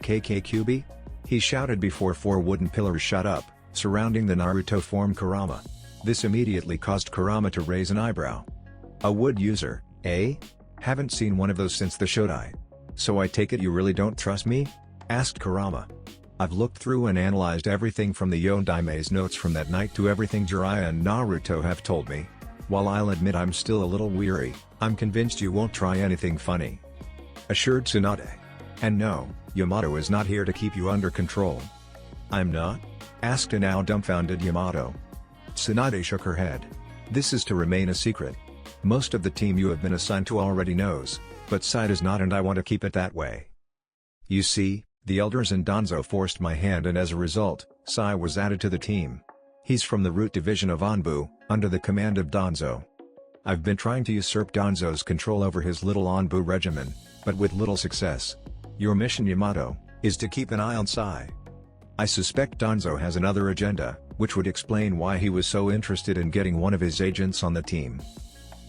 KK Kyuubi? He shouted before 4 wooden pillars shot up, surrounding the Naruto form Kurama. This immediately caused Kurama to raise an eyebrow. A wood user, eh? Haven't seen one of those since the Shodai. So I take it you really don't trust me? Asked Kurama. I've looked through and analyzed everything from the Yondaime's notes from that night to everything Jiraiya and Naruto have told me. While I'll admit I'm still a little weary, I'm convinced you won't try anything funny, assured Tsunade. And no, Yamato is not here to keep you under control. I'm not? Asked a now dumbfounded Yamato. Tsunade shook her head. This is to remain a secret. Most of the team you have been assigned to already knows, but Sai does not, and I want to keep it that way. You see, the elders and Danzo forced my hand, and as a result, Sai was added to the team. He's from the Root Division of Anbu, under the command of Danzo. I've been trying to usurp Danzo's control over his little Anbu regiment, but with little success. Your mission, Yamato, is to keep an eye on Sai. I suspect Danzo has another agenda, which would explain why he was so interested in getting one of his agents on the team.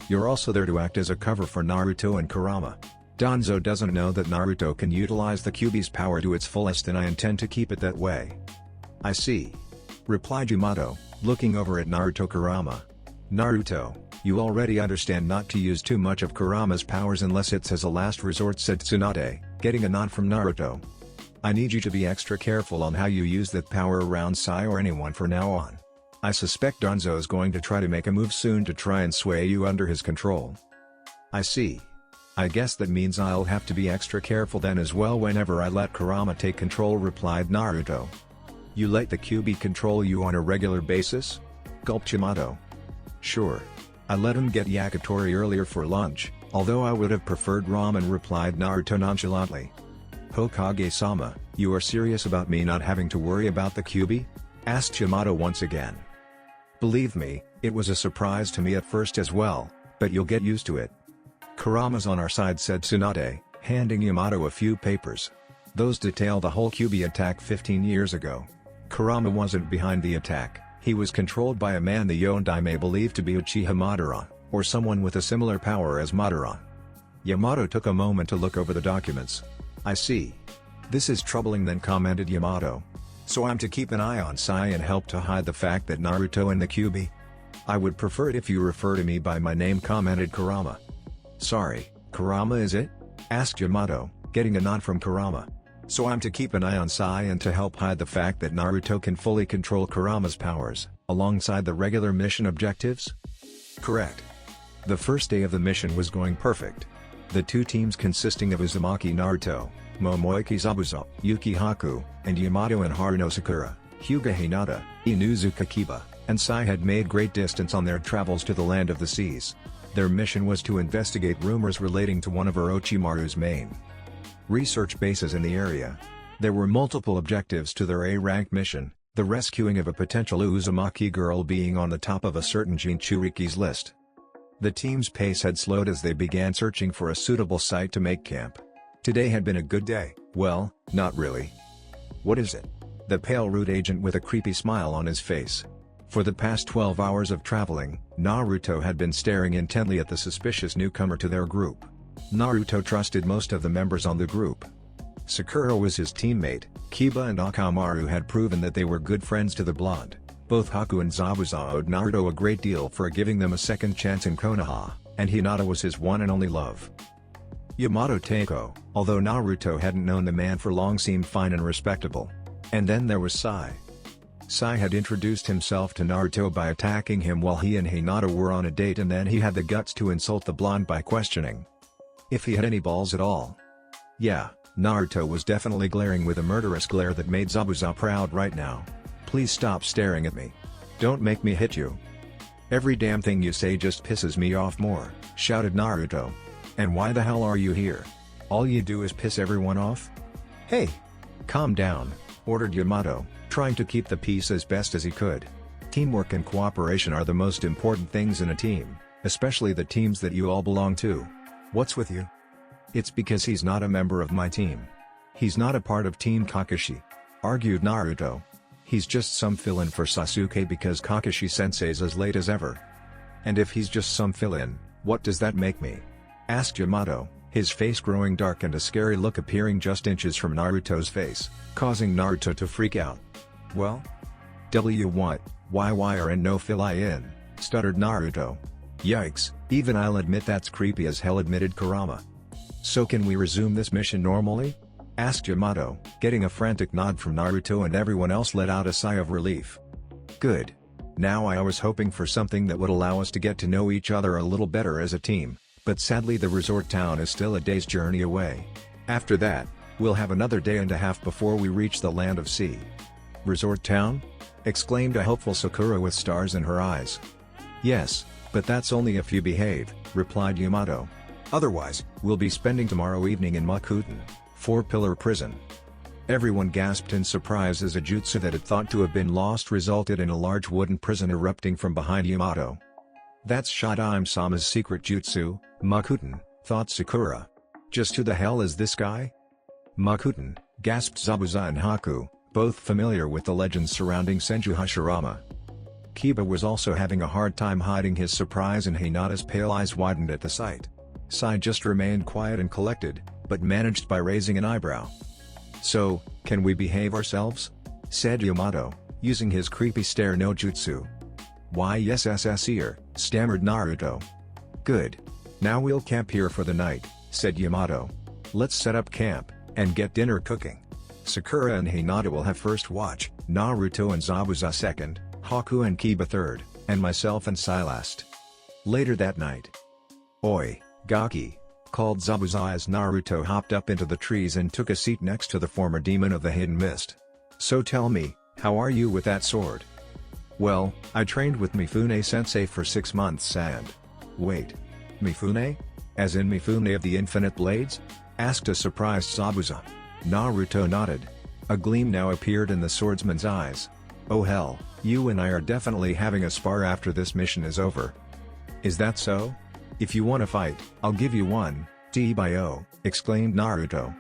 You're also there to act as a cover for Naruto and Kurama. Danzo doesn't know that Naruto can utilize the Kyuubi's power to its fullest, and I intend to keep it that way. I see, replied Yamato, looking over at Naruto. Kurama. Naruto, you already understand not to use too much of Kurama's powers unless it's as a last resort, said Tsunade, getting a nod from Naruto. I need you to be extra careful on how you use that power around Sai or anyone from now on. I suspect Danzo is going to try to make a move soon to try and sway you under his control. I see. I guess that means I'll have to be extra careful then as well whenever I let Kurama take control, replied Naruto. You let the Kyuubi control you on a regular basis? Gulped Yamato. Sure. I let him get yakitori earlier for lunch, although I would have preferred ramen, replied Naruto nonchalantly. Hokage-sama, you are serious about me not having to worry about the Kyuubi? Asked Yamato once again. Believe me, it was a surprise to me at first as well, but you'll get used to it. Kurama's on our side, said Tsunade, handing Yamato a few papers. Those detail the whole Kyuubi attack 15 years ago. Kurama wasn't behind the attack, he was controlled by a man the Yondaime believed to be Uchiha Madara, or someone with a similar power as Madara. Yamato took a moment to look over the documents. I see. This is troubling then, commented Yamato. So I'm to keep an eye on Sai and help to hide the fact that Naruto and the Kyuubi? I would prefer it if you refer to me by my name, commented Kurama. Sorry, Kurama is it? Asked Yamato, getting a nod from Kurama. So I'm to keep an eye on Sai and to help hide the fact that Naruto can fully control Kurama's powers, alongside the regular mission objectives? Correct. The first day of the mission was going perfect. The two teams consisting of Uzumaki Naruto, Momoyuki Zabuza, Yuki Haku, and Yamato and Haruno Sakura, Hyuga Hinata, Inuzuka Kiba, and Sai had made great distance on their travels to the land of the seas. Their mission was to investigate rumors relating to one of Orochimaru's main research bases in the area. There were multiple objectives to their A-rank mission, the rescuing of a potential Uzumaki girl being on the top of a certain Jinchuriki's list. The team's pace had slowed as they began searching for a suitable site to make camp. Today had been a good day. Well, not really. What is it? The pale root agent with a creepy smile on his face. For the past 12 hours of traveling, Naruto had been staring intently at the suspicious newcomer to their group. Naruto trusted most of the members on the group. Sakura was his teammate, Kiba and Akamaru had proven that they were good friends to the blonde. Both Haku and Zabuza owed Naruto a great deal for giving them a second chance in Konoha, and Hinata was his one and only love. Yamato Teiko, although Naruto hadn't known the man for long, seemed fine and respectable. And then there was Sai. Sai had introduced himself to Naruto by attacking him while he and Hinata were on a date, and then he had the guts to insult the blonde by questioning if he had any balls at all. Yeah, Naruto was definitely glaring with a murderous glare that made Zabuza proud right now. Please stop staring at me. Don't make me hit you. Every damn thing you say just pisses me off more, shouted Naruto. And why the hell are you here? All you do is piss everyone off? Hey! Calm down. ordered Yamato, trying to keep the peace as best as he could. Teamwork and cooperation are the most important things in a team, especially the teams that you all belong to. What's with you? It's because he's not a member of my team. He's not a part of Team Kakashi, argued Naruto. He's just some fill-in for Sasuke because Kakashi-sensei's as late as ever. And if he's just some fill-in, what does that make me? Asked Yamato, his face growing dark and a scary look appearing just inches from Naruto's face, causing Naruto to freak out. Well? What? Why are and no fill-in, stuttered Naruto. Yikes, even I'll admit that's creepy as hell, admitted Kurama. So can we resume this mission normally? Asked Yamato, getting a frantic nod from Naruto, and everyone else let out a sigh of relief. Good. Now I was hoping for something that would allow us to get to know each other a little better as a team, but sadly the resort town is still a day's journey away. After that, we'll have another day and a half before we reach the land of sea. Resort town? Exclaimed a hopeful Sakura with stars in her eyes. Yes, but that's only if you behave, replied Yamato. Otherwise, we'll be spending tomorrow evening in Makuten, Four-Pillar Prison. Everyone gasped in surprise as a jutsu that had thought to have been lost resulted in a large wooden prison erupting from behind Yamato. That's Shadaime-sama's secret jutsu, Makuten, thought Sakura. Just who the hell is this guy? Makuten, gasped Zabuza and Haku, both familiar with the legends surrounding Senju Hashirama. Kiba was also having a hard time hiding his surprise, and Hinata's pale eyes widened at the sight. Sai just remained quiet and collected, but managed by raising an eyebrow. So, can we behave ourselves? Said Yamato, using his creepy stare no jutsu. Why yes here, stammered Naruto. Good. Now we'll camp here for the night, said Yamato. Let's set up camp, and get dinner cooking. Sakura and Hinata will have first watch, Naruto and Zabuza second, Haku and Kiba third, and myself and Sai last. Later that night. Oi, Gaki, called Zabuza as Naruto hopped up into the trees and took a seat next to the former demon of the hidden mist. So tell me, how are you with that sword? Well, I trained with Mifune-sensei for 6 months and... Wait. Mifune? As in Mifune of the Infinite Blades? Asked a surprised Zabuza. Naruto nodded. A gleam now appeared in the swordsman's eyes. Oh hell, you and I are definitely having a spar after this mission is over. Is that so? If you want to fight, I'll give you one, T-by-O, exclaimed Naruto.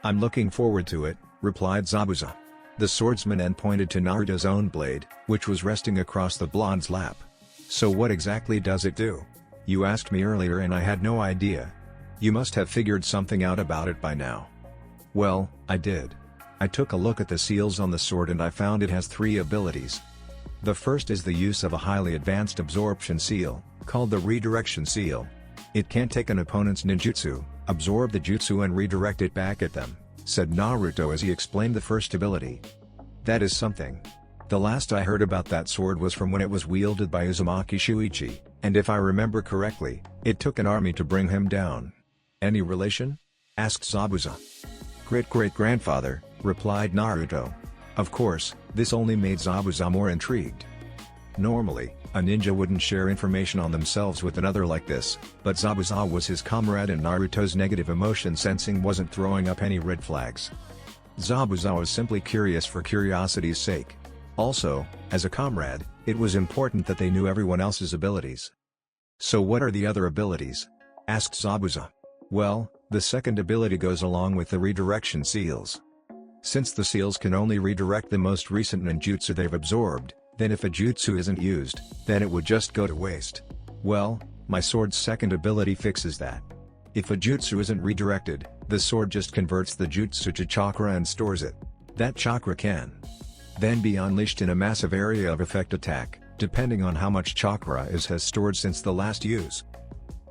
I'm looking forward to it, replied Zabuza. The swordsman then pointed to Naruto's own blade, which was resting across the blonde's lap. So what exactly does it do? You asked me earlier and I had no idea. You must have figured something out about it by now. Well, I did. I took a look at the seals on the sword and I found it has 3 abilities. The first is the use of a highly advanced absorption seal, called the redirection seal. It can take an opponent's ninjutsu, absorb the jutsu and redirect it back at them, said Naruto as he explained the first ability. That is something. The last I heard about that sword was from when it was wielded by Uzumaki Shuichi, and if I remember correctly, it took an army to bring him down. Any relation? Asked Zabuza. Great-great-grandfather, replied Naruto. Of course, this only made Zabuza more intrigued. Normally, a ninja wouldn't share information on themselves with another like this, but Zabuza was his comrade and Naruto's negative emotion sensing wasn't throwing up any red flags. Zabuza was simply curious for curiosity's sake. Also, as a comrade, it was important that they knew everyone else's abilities. So what are the other abilities? Asked Zabuza. Well, the second ability goes along with the redirection seals. Since the seals can only redirect the most recent ninjutsu they've absorbed, then if a jutsu isn't used, then it would just go to waste. Well, my sword's second ability fixes that. If a jutsu isn't redirected, the sword just converts the jutsu to chakra and stores it. That chakra can then be unleashed in a massive area of effect attack, depending on how much chakra has stored since the last use.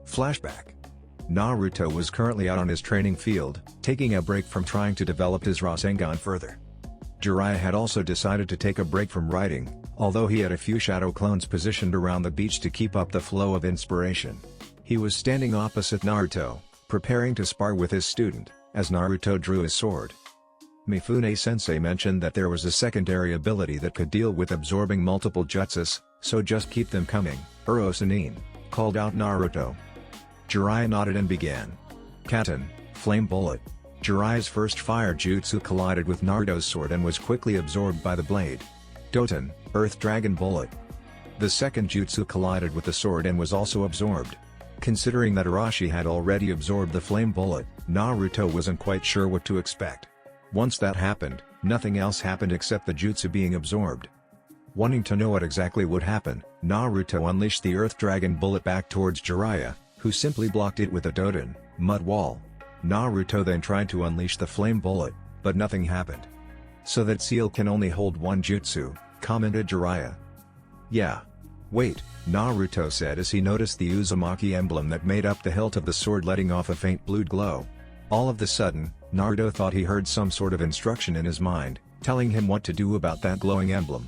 Flashback. Naruto was currently out on his training field, taking a break from trying to develop his Rasengan further. Jiraiya had also decided to take a break from writing, although he had a few shadow clones positioned around the beach to keep up the flow of inspiration. He was standing opposite Naruto, preparing to spar with his student, as Naruto drew his sword. Mifune-sensei mentioned that there was a secondary ability that could deal with absorbing multiple jutsus, so just keep them coming, Uro-Sanin, called out Naruto. Jiraiya nodded and began. Katen, Flame Bullet. Jiraiya's first fire jutsu collided with Naruto's sword and was quickly absorbed by the blade. Doton, Earth Dragon Bullet. The second jutsu collided with the sword and was also absorbed. Considering that Arashi had already absorbed the flame bullet, Naruto wasn't quite sure what to expect. Once that happened, nothing else happened except the jutsu being absorbed. Wanting to know what exactly would happen, Naruto unleashed the Earth Dragon Bullet back towards Jiraiya, who simply blocked it with a Doton, mud wall. Naruto then tried to unleash the flame bullet, but nothing happened. So that seal can only hold one jutsu, commented Jiraiya. Yeah. Wait, Naruto said as he noticed the Uzumaki emblem that made up the hilt of the sword letting off a faint blue glow. All of a sudden, Naruto thought he heard some sort of instruction in his mind, telling him what to do about that glowing emblem.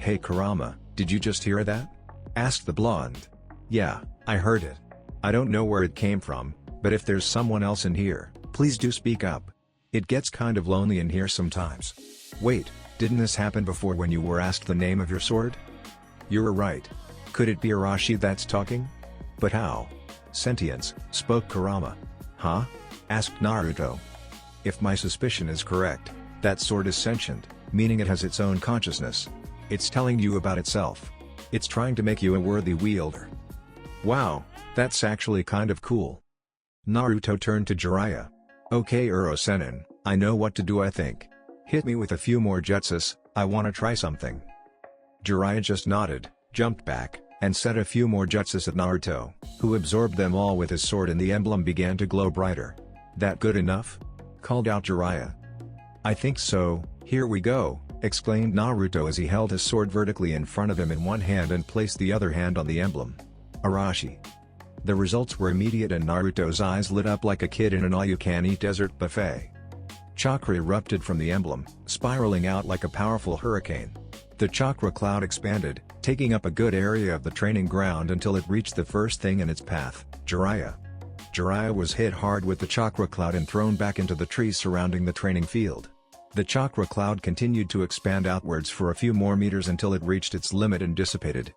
Hey Kurama, did you just hear that? Asked the blonde. Yeah, I heard it. I don't know where it came from, but if there's someone else in here, please do speak up. It gets kind of lonely in here sometimes. Wait, didn't this happen before when you were asked the name of your sword? You're right. Could it be Arashi that's talking? But how? Sentience, spoke Kurama. Huh? Asked Naruto. If my suspicion is correct, that sword is sentient, meaning it has its own consciousness. It's telling you about itself. It's trying to make you a worthy wielder. Wow, that's actually kind of cool. Naruto turned to Jiraiya. Okay Uro-sennin, I know what to do I think. Hit me with a few more jutsus, I wanna try something. Jiraiya just nodded, jumped back, and set a few more jutsus at Naruto, who absorbed them all with his sword and the emblem began to glow brighter. That good enough? Called out Jiraiya. I think so, here we go, exclaimed Naruto as he held his sword vertically in front of him in one hand and placed the other hand on the emblem. Arashi. The results were immediate and Naruto's eyes lit up like a kid in an all-you-can-eat dessert buffet. Chakra erupted from the emblem, spiraling out like a powerful hurricane. The chakra cloud expanded, taking up a good area of the training ground until it reached the first thing in its path, Jiraiya. Jiraiya was hit hard with the chakra cloud and thrown back into the trees surrounding the training field. The chakra cloud continued to expand outwards for a few more meters until it reached its limit and dissipated.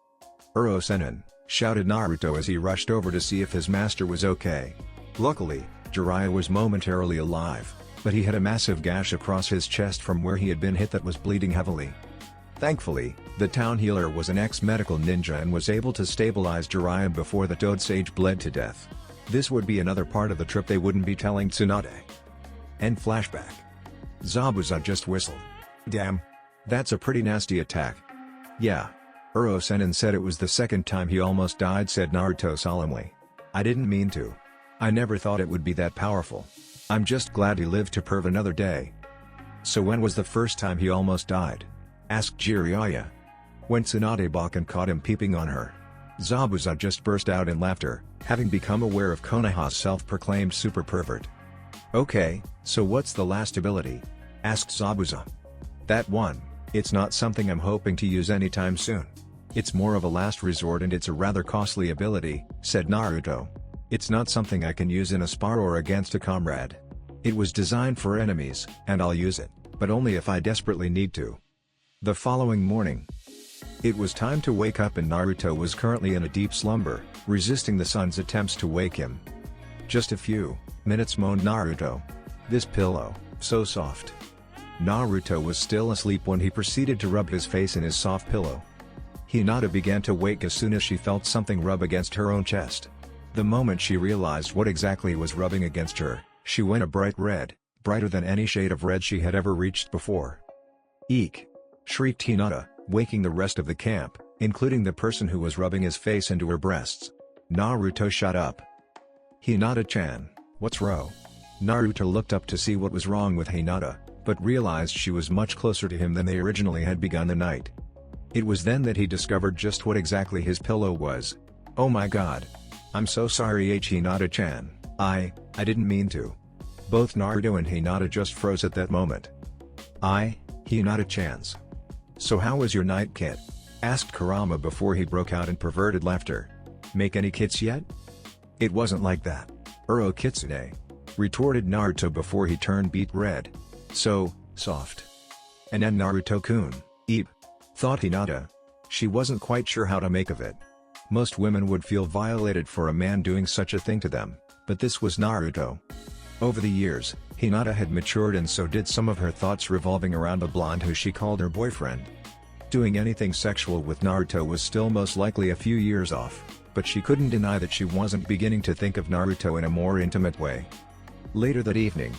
Uro-sennin, shouted Naruto as he rushed over to see if his master was okay. Luckily, Jiraiya was momentarily alive, but he had a massive gash across his chest from where he had been hit that was bleeding heavily. Thankfully, the town healer was an ex-medical ninja and was able to stabilize Jiraiya before the Toad Sage bled to death. This would be another part of the trip they wouldn't be telling Tsunade. End flashback. Zabuza just whistled. Damn. That's a pretty nasty attack. Yeah. Uro-sennin said it was the second time he almost died, said Naruto solemnly. I didn't mean to. I never thought it would be that powerful. I'm just glad he lived to prove another day. So when was the first time he almost died? Asked Jiraiya. When Tsunade Bakken caught him peeping on her. Zabuza just burst out in laughter, having become aware of Konoha's self-proclaimed super pervert. Okay, so what's the last ability? Asked Zabuza. That one, it's not something I'm hoping to use anytime soon. It's more of a last resort and it's a rather costly ability, said Naruto. It's not something I can use in a spar or against a comrade. It was designed for enemies, and I'll use it, but only if I desperately need to. The following morning, it was time to wake up and Naruto was currently in a deep slumber, resisting the sun's attempts to wake him. Just a few minutes, moaned Naruto. This pillow, so soft. Naruto was still asleep when he proceeded to rub his face in his soft pillow. Hinata began to wake as soon as she felt something rub against her own chest. The moment she realized what exactly was rubbing against her, she went a bright red, brighter than any shade of red she had ever reached before. Eek! Shrieked Hinata, waking the rest of the camp, including the person who was rubbing his face into her breasts. Naruto shot up. Hinata-chan, what's wrong? Naruto looked up to see what was wrong with Hinata, but realized she was much closer to him than they originally had begun the night. It was then that he discovered just what exactly his pillow was. Oh my god. I'm so sorry Hinata-chan, I didn't mean to. Both Naruto and Hinata just froze at that moment. Hinata-chan's. So how was your night, kid? Asked Kurama before he broke out in perverted laughter. Make any kits yet? It wasn't like that. Uro Kitsune. Retorted Naruto before he turned beet red. So, soft. And then Naruto-kun, eep. Thought Hinata. She wasn't quite sure how to make of it. Most women would feel violated for a man doing such a thing to them, but this was Naruto. Over the years, Hinata had matured and so did some of her thoughts revolving around the blonde who she called her boyfriend. Doing anything sexual with Naruto was still most likely a few years off, but she couldn't deny that she wasn't beginning to think of Naruto in a more intimate way. Later that evening,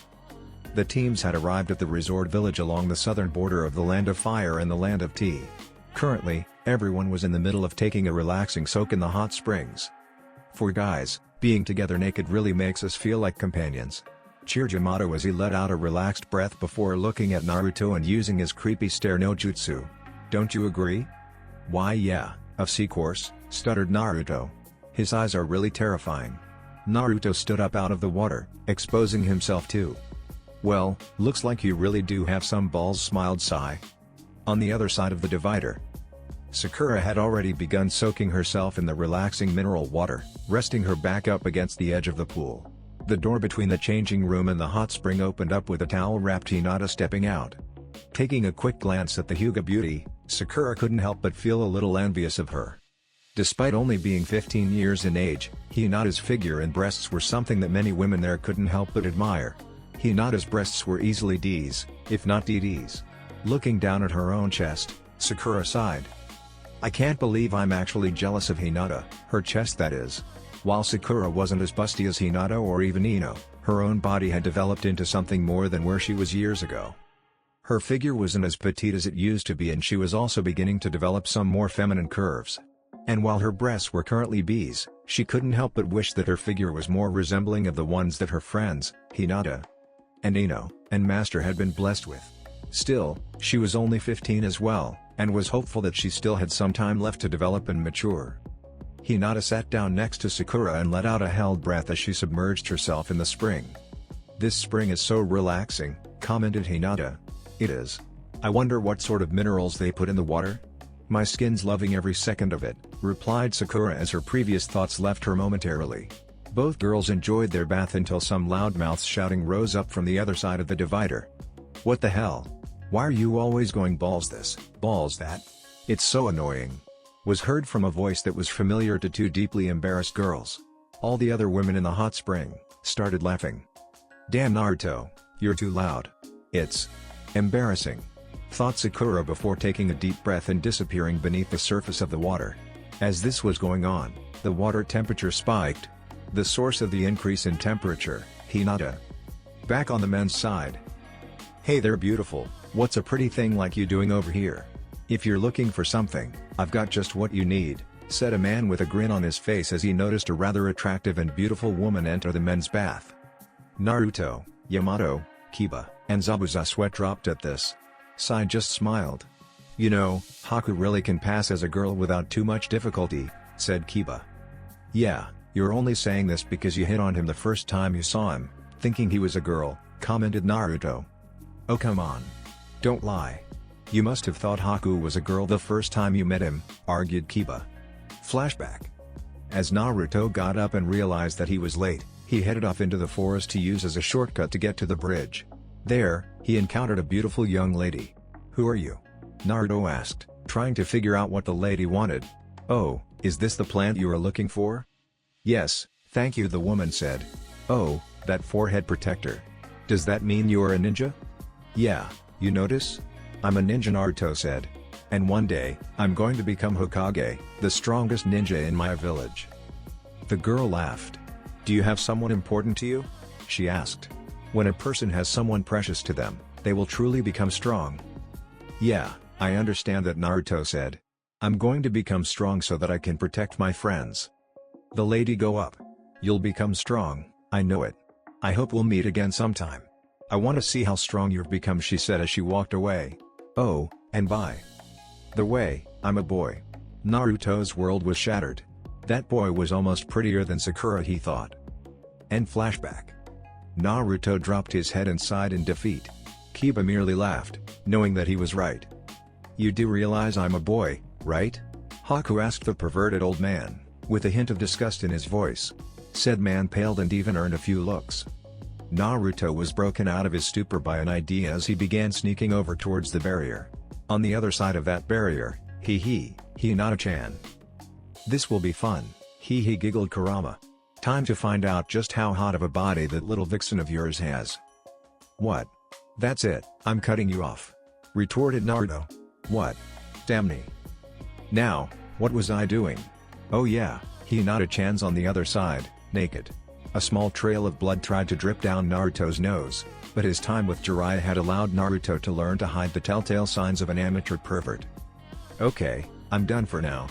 the teams had arrived at the resort village along the southern border of the Land of Fire and the Land of Tea. Currently, everyone was in the middle of taking a relaxing soak in the hot springs. For guys, being together naked really makes us feel like companions, cheered Yamato as he let out a relaxed breath before looking at Naruto and using his creepy stare no jutsu. Don't you agree? Why yeah, of course, stuttered Naruto. His eyes are really terrifying. Naruto stood up out of the water, exposing himself too. Well, looks like you really do have some balls, smiled Sai. On the other side of the divider, Sakura had already begun soaking herself in the relaxing mineral water, resting her back up against the edge of the pool. The door between the changing room and the hot spring opened up with a towel-wrapped Hinata stepping out. Taking a quick glance at the Hyuga beauty, Sakura couldn't help but feel a little envious of her. Despite only being 15 years in age, Hinata's figure and breasts were something that many women there couldn't help but admire. Hinata's breasts were easily D's, if not DD's. Looking down at her own chest, Sakura sighed. I can't believe I'm actually jealous of Hinata, her chest that is. While Sakura wasn't as busty as Hinata or even Ino, her own body had developed into something more than where she was years ago. Her figure wasn't as petite as it used to be and she was also beginning to develop some more feminine curves. And while her breasts were currently B's, she couldn't help but wish that her figure was more resembling of the ones that her friends, Hinata and Ino, and Master had been blessed with. Still, she was only 15 as well, and was hopeful that she still had some time left to develop and mature. Hinata sat down next to Sakura and let out a held breath as she submerged herself in the spring. This spring is so relaxing, commented Hinata. It is. I wonder what sort of minerals they put in the water? My skin's loving every second of it, replied Sakura as her previous thoughts left her momentarily. Both girls enjoyed their bath until some loudmouths shouting rose up from the other side of the divider. What the hell? Why are you always going balls this, balls that? It's so annoying, was heard from a voice that was familiar to two deeply embarrassed girls. All the other women in the hot spring started laughing. Damn Naruto, you're too loud. It's embarrassing, thought Sakura before taking a deep breath and disappearing beneath the surface of the water. As this was going on, the water temperature spiked. The source of the increase in temperature, Hinata. Back on the men's side. Hey there beautiful, what's a pretty thing like you doing over here? If you're looking for something, I've got just what you need, said a man with a grin on his face as he noticed a rather attractive and beautiful woman enter the men's bath. Naruto, Yamato, Kiba, and Zabuza sweat dropped at this. Sai just smiled. You know, Haku really can pass as a girl without too much difficulty, said Kiba. Yeah, you're only saying this because you hit on him the first time you saw him, thinking he was a girl, commented Naruto. Oh come on. Don't lie. You must have thought Haku was a girl the first time you met him, argued Kiba. Flashback. As Naruto got up and realized that he was late, he headed off into the forest to use as a shortcut to get to the bridge. There, he encountered a beautiful young lady. Who are you? Naruto asked, trying to figure out what the lady wanted. Oh, is this the plant you are looking for? Yes, thank you, the woman said. Oh, that forehead protector. Does that mean you are a ninja? Yeah, you notice? I'm a ninja, Naruto said. And one day, I'm going to become Hokage, the strongest ninja in my village. The girl laughed. Do you have someone important to you? She asked. When a person has someone precious to them, they will truly become strong. Yeah, I understand that, Naruto said. I'm going to become strong so that I can protect my friends. The lady go up. You'll become strong, I know it. I hope we'll meet again sometime. I want to see how strong you've become, she said as she walked away. Oh, and by the way, I'm a boy. Naruto's world was shattered. That boy was almost prettier than Sakura, he thought. End flashback. Naruto dropped his head and sighed in defeat. Kiba merely laughed, knowing that he was right. You do realize I'm a boy, right? Haku asked the perverted old man, with a hint of disgust in his voice. Said man paled and even earned a few looks. Naruto was broken out of his stupor by an idea as he began sneaking over towards the barrier. On the other side of that barrier, Hinata-chan. This will be fun, giggled Kurama. Time to find out just how hot of a body that little vixen of yours has. What? That's it, I'm cutting you off. Retorted Naruto. What? Damn me. Now, what was I doing? Oh yeah, Hinata-chan's on the other side, naked. A small trail of blood tried to drip down Naruto's nose, but his time with Jiraiya had allowed Naruto to learn to hide the telltale signs of an amateur pervert. Okay, I'm done for now.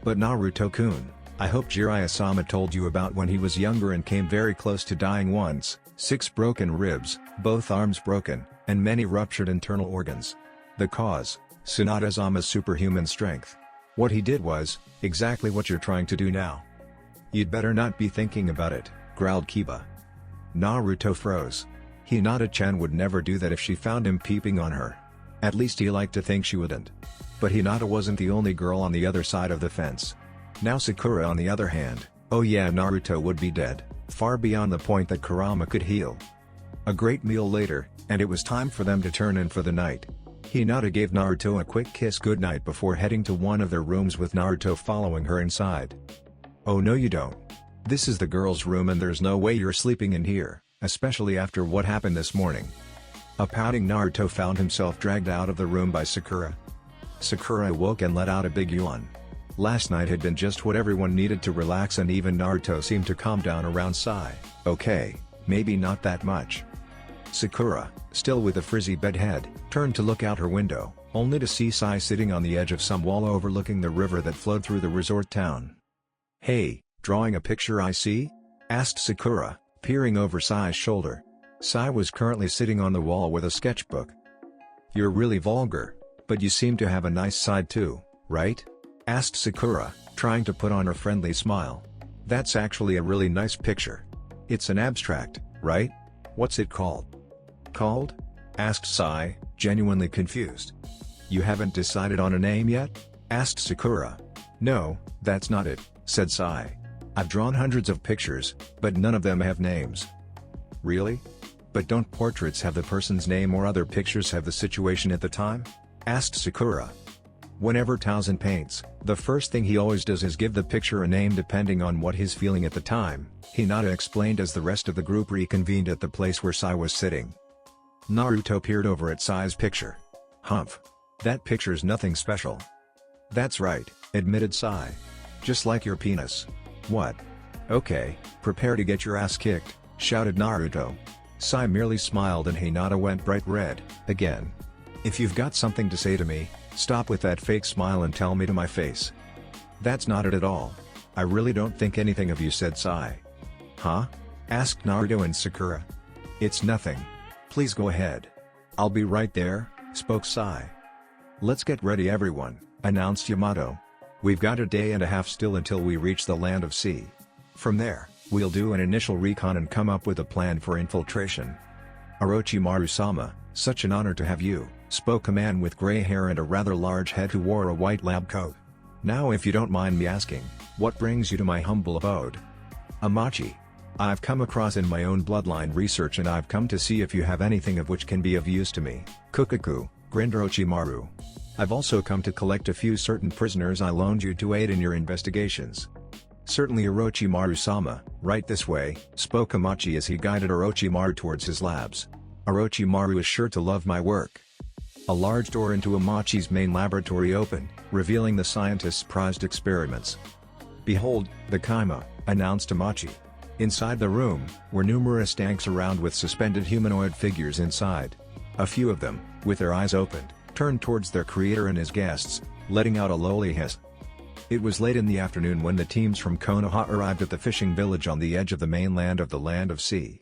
But Naruto-kun, I hope Jiraiya-sama told you about when he was younger and came very close to dying once, 6 broken ribs, both arms broken, and many ruptured internal organs. The cause, Tsunade-sama's superhuman strength. What he did was, exactly what you're trying to do now. You'd better not be thinking about it, growled Kiba. Naruto froze. Hinata-chan would never do that if she found him peeping on her. At least he liked to think she wouldn't. But Hinata wasn't the only girl on the other side of the fence. Now Sakura on the other hand, oh yeah, Naruto would be dead, far beyond the point that Kurama could heal. A great meal later, and it was time for them to turn in for the night. Hinata gave Naruto a quick kiss goodnight before heading to one of their rooms with Naruto following her inside. Oh no you don't. This is the girls' room and there's no way you're sleeping in here, especially after what happened this morning. A pouting Naruto found himself dragged out of the room by Sakura. Sakura awoke and let out a big yawn. Last night had been just what everyone needed to relax, and even Naruto seemed to calm down around Sai. Okay, maybe not that much. Sakura, still with a frizzy bed head, turned to look out her window, only to see Sai sitting on the edge of some wall overlooking the river that flowed through the resort town. Hey, drawing a picture I see? Asked Sakura, peering over Sai's shoulder. Sai was currently sitting on the wall with a sketchbook. You're really vulgar, but you seem to have a nice side too, right? Asked Sakura, trying to put on a friendly smile. That's actually a really nice picture. It's an abstract, right? What's it called? Called? Asked Sai, genuinely confused. You haven't decided on a name yet? Asked Sakura. No, that's not it, said Sai. I've drawn hundreds of pictures, but none of them have names. Really? But don't portraits have the person's name or other pictures have the situation at the time? Asked Sakura. Whenever Towson paints, the first thing he always does is give the picture a name depending on what he's feeling at the time, Hinata explained as the rest of the group reconvened at the place where Sai was sitting. Naruto peered over at Sai's picture. Humph. That picture's nothing special. That's right, admitted Sai. Just like your penis. What? Okay, prepare to get your ass kicked, shouted Naruto. Sai merely smiled and Hinata went bright red, again. If you've got something to say to me, stop with that fake smile and tell me to my face. That's not it at all. I really don't think anything of you, said Sai. Huh? Asked Naruto and Sakura. It's nothing. Please go ahead. I'll be right there, spoke Sai. Let's get ready everyone, announced Yamato. We've got a day and a half still until we reach the land of sea. From there, we'll do an initial recon and come up with a plan for infiltration. Orochimaru-sama, such an honor to have you, spoke a man with gray hair and a rather large head who wore a white lab coat. Now if you don't mind me asking, what brings you to my humble abode? Amachi. I've come across in my own bloodline research and I've come to see if you have anything of which can be of use to me. Kukaku, grinned Orochimaru. I've also come to collect a few certain prisoners I loaned you to aid in your investigations. Certainly Orochimaru-sama, right this way, spoke Amachi as he guided Orochimaru towards his labs. Orochimaru is sure to love my work. A large door into Amachi's main laboratory opened, revealing the scientist's prized experiments. Behold, the Kaima, announced Amachi. Inside the room, were numerous tanks around with suspended humanoid figures inside. A few of them, with their eyes opened, turned towards their creator and his guests, letting out a lowly hiss. It was late in the afternoon when the teams from Konoha arrived at the fishing village on the edge of the mainland of the Land of Sea.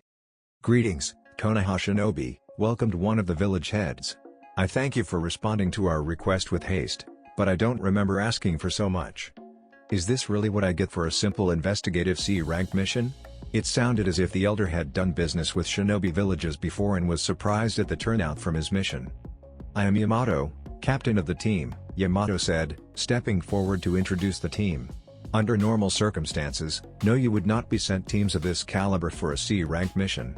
Greetings, Konoha Shinobi, welcomed one of the village heads. I thank you for responding to our request with haste, but I don't remember asking for so much. Is this really what I get for a simple investigative C-rank mission? It sounded as if the elder had done business with shinobi villages before and was surprised at the turnout from his mission. I am Yamato, captain of the team, Yamato said, stepping forward to introduce the team. Under normal circumstances, no, you would not be sent teams of this caliber for a C-rank mission.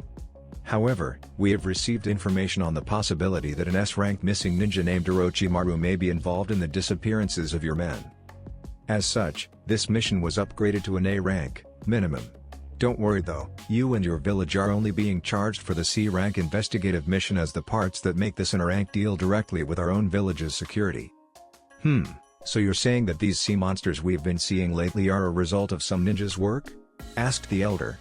However, we have received information on the possibility that an S-rank missing ninja named Orochimaru may be involved in the disappearances of your men. As such, this mission was upgraded to an A rank, minimum. Don't worry though, you and your village are only being charged for the C-rank investigative mission, as the parts that make this an A-rank deal directly with our own village's security. So you're saying that these sea monsters we've been seeing lately are a result of some ninja's work? Asked the elder.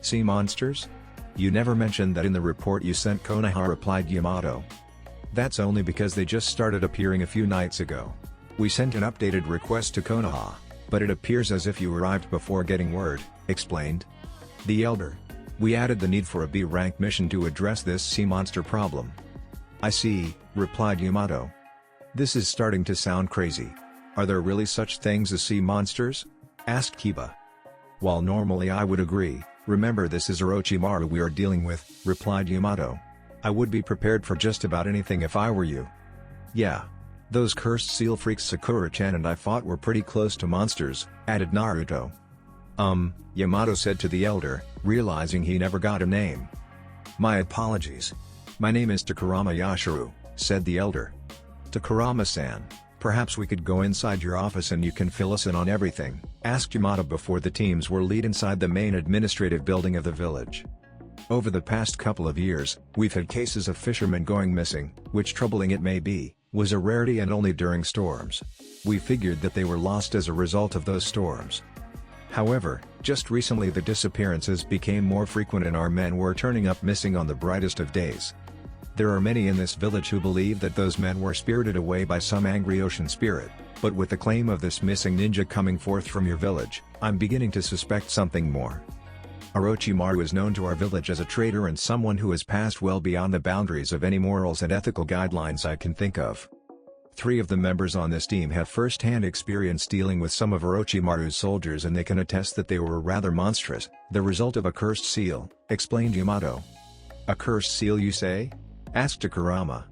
Sea monsters? You never mentioned that in the report you sent Konoha, replied Yamato. That's only because they just started appearing a few nights ago. We sent an updated request to Konoha, but it appears as if you arrived before getting word, explained the elder. We added the need for a B-rank mission to address this sea monster problem. I see, replied Yamato. This is starting to sound crazy. Are there really such things as sea monsters? Asked Kiba. While normally I would agree, remember this is Orochimaru we are dealing with, replied Yamato. I would be prepared for just about anything if I were you. Yeah. Those cursed seal freaks Sakura-chan and I fought were pretty close to monsters, added Naruto. Yamato said to the elder, realizing he never got a name. My apologies. My name is Kurama Yashiro, said the elder. Kurama-san, perhaps we could go inside your office and you can fill us in on everything, asked Yamato before the teams were led inside the main administrative building of the village. Over the past couple of years, we've had cases of fishermen going missing, which, troubling it may be, was a rarity and only during storms. We figured that they were lost as a result of those storms. However, just recently the disappearances became more frequent and our men were turning up missing on the brightest of days. There are many in this village who believe that those men were spirited away by some angry ocean spirit, but with the claim of this missing ninja coming forth from your village, I'm beginning to suspect something more. Orochimaru is known to our village as a traitor and someone who has passed well beyond the boundaries of any morals and ethical guidelines I can think of. 3 of the members on this team have first-hand experience dealing with some of Orochimaru's soldiers and they can attest that they were rather monstrous, the result of a cursed seal, explained Yamato. A cursed seal you say? Asked Kurama.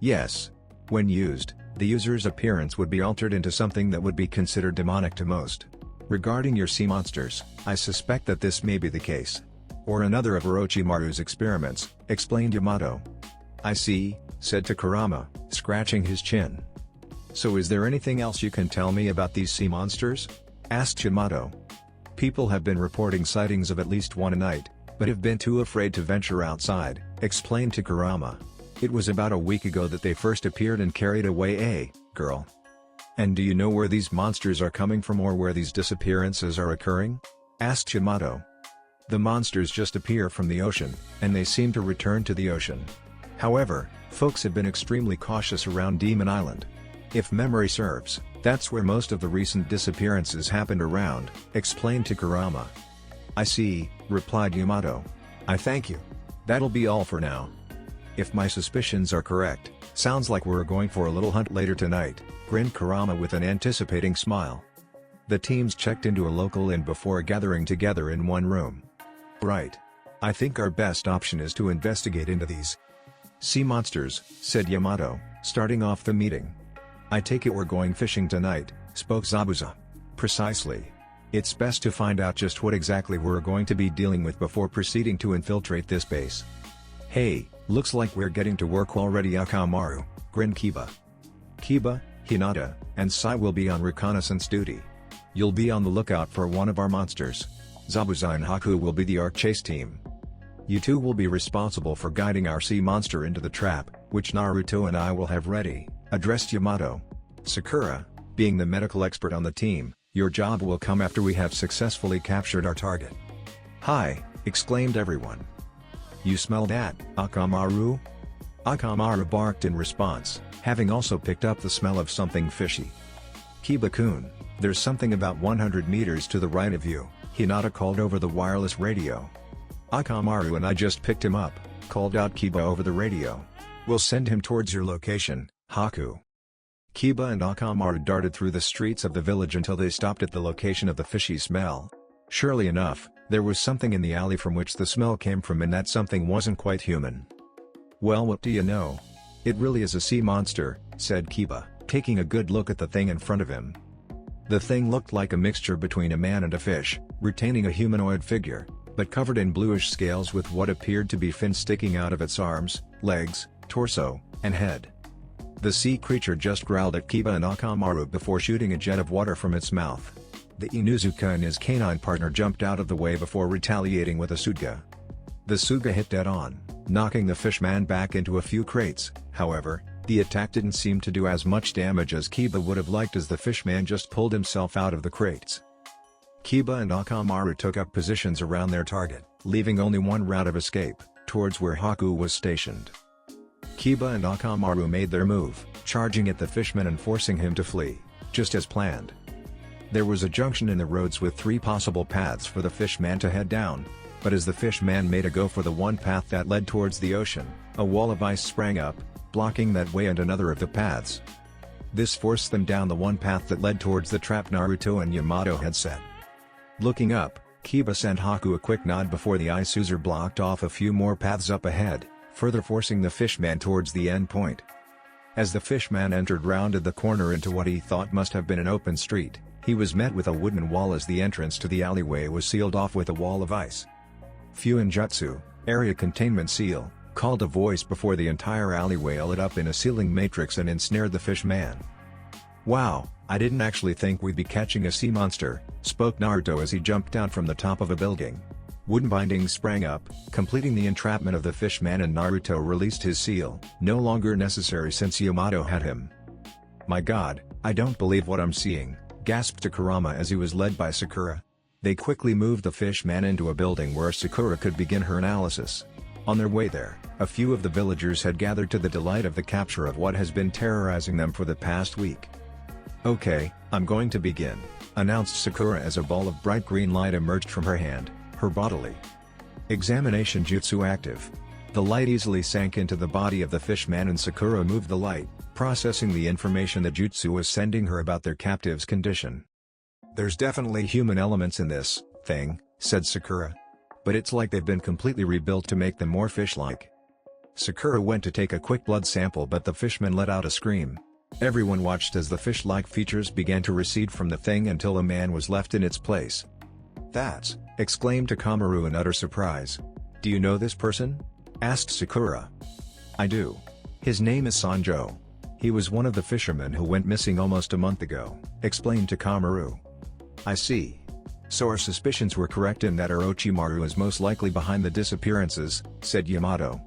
Yes. When used, the user's appearance would be altered into something that would be considered demonic to most. Regarding your sea monsters, I suspect that this may be the case. Or another of Orochimaru's experiments, explained Yamato. I see, said Kurama, scratching his chin. So is there anything else you can tell me about these sea monsters? Asked Yamato. People have been reporting sightings of at least one a night, but have been too afraid to venture outside, explained Kurama. It was about a week ago that they first appeared and carried away a girl. And do you know where these monsters are coming from or where these disappearances are occurring? Asked Yamato. The monsters just appear from the ocean, and they seem to return to the ocean. However, folks have been extremely cautious around Demon Island. If memory serves, that's where most of the recent disappearances happened around, explained Kurama. I see, replied Yamato. I thank you. That'll be all for now. If my suspicions are correct, sounds like we're going for a little hunt later tonight, grinned Kurama with an anticipating smile. The teams checked into a local inn before gathering together in one room. Right. I think our best option is to investigate into these sea monsters, said Yamato, starting off the meeting. I take it we're going fishing tonight, spoke Zabuza. Precisely. It's best to find out just what exactly we're going to be dealing with before proceeding to infiltrate this base. Hey, looks like we're getting to work already, Akamaru, grinned Kiba. Kiba, Hinata, and Sai will be on reconnaissance duty. You'll be on the lookout for one of our monsters. Zabuza and Haku will be the arc chase team. You two will be responsible for guiding our sea monster into the trap, which Naruto and I will have ready, addressed Yamato. Sakura, being the medical expert on the team, your job will come after we have successfully captured our target. Hi, exclaimed everyone. You smell that, Akamaru? Akamaru barked in response, having also picked up the smell of something fishy. Kiba-kun, there's something about 100 meters to the right of you, Hinata called over the wireless radio. Akamaru and I just picked him up, called out Kiba over the radio. We'll send him towards your location, Haku. Kiba and Akamaru darted through the streets of the village until they stopped at the location of the fishy smell. Surely enough, there was something in the alley from which the smell came from, and that something wasn't quite human. Well, what do you know? It really is a sea monster, said Kiba, taking a good look at the thing in front of him. The thing looked like a mixture between a man and a fish, retaining a humanoid figure, but covered in bluish scales with what appeared to be fins sticking out of its arms, legs, torso, and head. The sea creature just growled at Kiba and Akamaru before shooting a jet of water from its mouth. The Inuzuka and his canine partner jumped out of the way before retaliating with a Suga. The Suga hit dead on, knocking the fishman back into a few crates. However, the attack didn't seem to do as much damage as Kiba would have liked, as the fishman just pulled himself out of the crates. Kiba and Akamaru took up positions around their target, leaving only one route of escape, towards where Haku was stationed. Kiba and Akamaru made their move, charging at the fishman and forcing him to flee, just as planned. There was a junction in the roads with 3 possible paths for the fishman to head down, but as the fishman made a go for the one path that led towards the ocean, a wall of ice sprang up, blocking that way and another of the paths. This forced them down the one path that led towards the trap Naruto and Yamato had set. Looking up, Kiba sent Haku a quick nod before the ice oozer blocked off a few more paths up ahead, further forcing the fishman towards the end point. As the fishman rounded the corner into what he thought must have been an open street, he was met with a wooden wall as the entrance to the alleyway was sealed off with a wall of ice. Fuinjutsu, area containment seal, called a voice before the entire alleyway lit up in a sealing matrix and ensnared the fishman. "Wow, I didn't actually think we'd be catching a sea monster," spoke Naruto as he jumped down from the top of a building. Wooden bindings sprang up, completing the entrapment of the fishman, and Naruto released his seal, no longer necessary since Yamato had him. "My god, I don't believe what I'm seeing," gasped Kurama as he was led by Sakura. They quickly moved the fishman into a building where Sakura could begin her analysis. On their way there, a few of the villagers had gathered to the delight of the capture of what has been terrorizing them for the past week. "Okay, I'm going to begin," announced Sakura as a ball of bright green light emerged from her hand, her bodily examination jutsu active. The light easily sank into the body of the fishman and Sakura moved the light, processing the information the jutsu was sending her about their captive's condition. "There's definitely human elements in this thing," said Sakura. "But it's like they've been completely rebuilt to make them more fish-like." Sakura went to take a quick blood sample, but the fishman let out a scream. Everyone watched as the fish-like features began to recede from the thing until a man was left in its place. "That's," exclaimed Akamaru in utter surprise. "Do you know this person?" asked Sakura. "I do. His name is Sanjo. He was one of the fishermen who went missing almost a month ago," explained Akamaru. "I see. So our suspicions were correct in that Orochimaru is most likely behind the disappearances," said Yamato.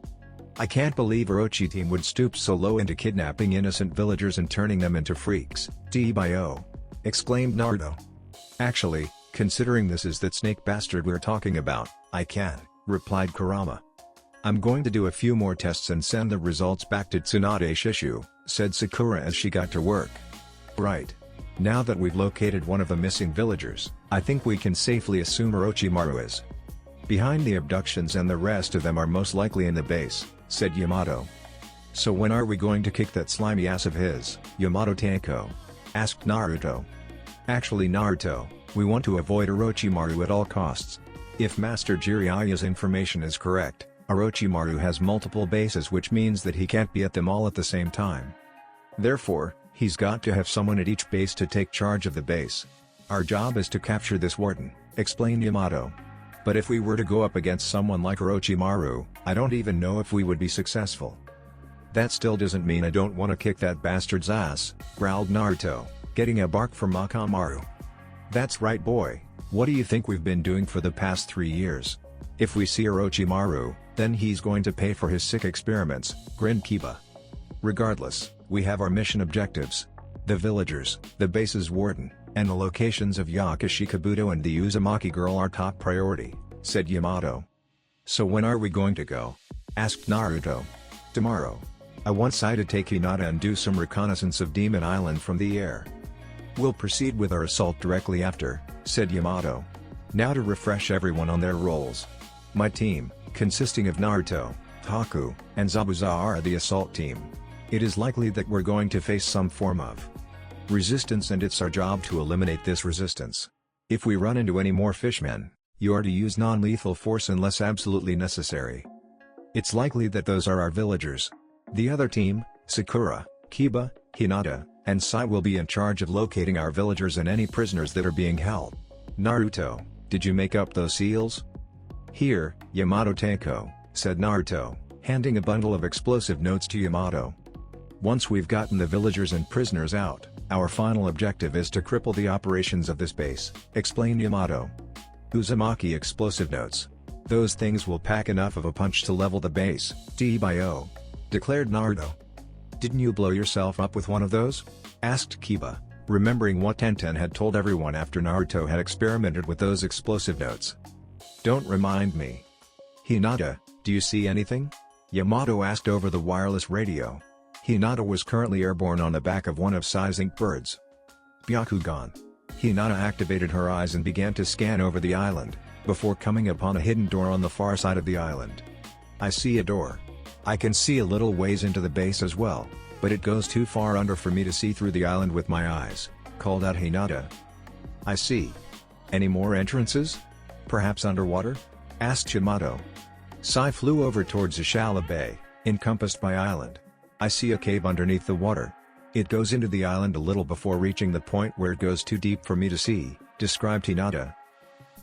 "I can't believe Orochi team would stoop so low into kidnapping innocent villagers and turning them into freaks, D.B.O., exclaimed Naruto. "Actually, considering this is that snake bastard we're talking about, I can," replied Kurama. "I'm going to do a few more tests and send the results back to Tsunade Shishu," said Sakura as she got to work. "Right. Now that we've located one of the missing villagers, I think we can safely assume Orochimaru is behind the abductions and the rest of them are most likely in the base," said Yamato. "So when are we going to kick that slimy ass of his, Yamato Tanko?" asked Naruto. "Actually Naruto, we want to avoid Orochimaru at all costs. If Master Jiraiya's information is correct, Orochimaru has multiple bases, which means that he can't be at them all at the same time. Therefore, he's got to have someone at each base to take charge of the base. Our job is to capture this warden," explained Yamato. "But if we were to go up against someone like Orochimaru, I don't even know if we would be successful." "That still doesn't mean I don't want to kick that bastard's ass," growled Naruto, getting a bark from Akamaru. "That's right boy, what do you think we've been doing for the past 3 years? If we see Orochimaru, then he's going to pay for his sick experiments," grinned Kiba. "Regardless, we have our mission objectives. The villagers, the base's warden, and the locations of Yakashi Kabuto and the Uzumaki girl are top priority," said Yamato. "So when are we going to go?" asked Naruto. "Tomorrow. I want Sai to take Hinata and do some reconnaissance of Demon Island from the air. We'll proceed with our assault directly after," said Yamato. "Now to refresh everyone on their roles. My team, consisting of Naruto, Haku, and Zabuza are the assault team. It is likely that we're going to face some form of resistance and it's our job to eliminate this resistance. If we run into any more fishmen, you are to use non-lethal force unless absolutely necessary. It's likely that those are our villagers. The other team, Sakura, Kiba, Hinata, and Sai will be in charge of locating our villagers and any prisoners that are being held. Naruto, did you make up those seals?" "Here, Yamato Tanko," said Naruto, handing a bundle of explosive notes to Yamato. "Once we've gotten the villagers and prisoners out, Our final objective is to cripple the operations of this base, explained Yamato. Uzumaki explosive notes. Those things will pack enough of a punch to level the base, D-by-O, declared Naruto. Didn't you blow yourself up with one of those? Asked Kiba, remembering what Tenten had told everyone after Naruto had experimented with those explosive notes. Don't remind me. Hinata, do you see anything? Yamato asked over the wireless radio. Hinata was currently airborne on the back of one of Sai's birds. Byakugan. Hinata activated her eyes and began to scan over the island, before coming upon a hidden door on the far side of the island. I see a door. I can see a little ways into the base as well, but it goes too far under for me to see through the island with my eyes, called out Hinata. I see. Any more entrances? Perhaps underwater? Asked Yamato. Sai flew over towards a shallow bay, encompassed by island. I see a cave underneath the water. It goes into the island a little before reaching the point where it goes too deep for me to see, described Hinata.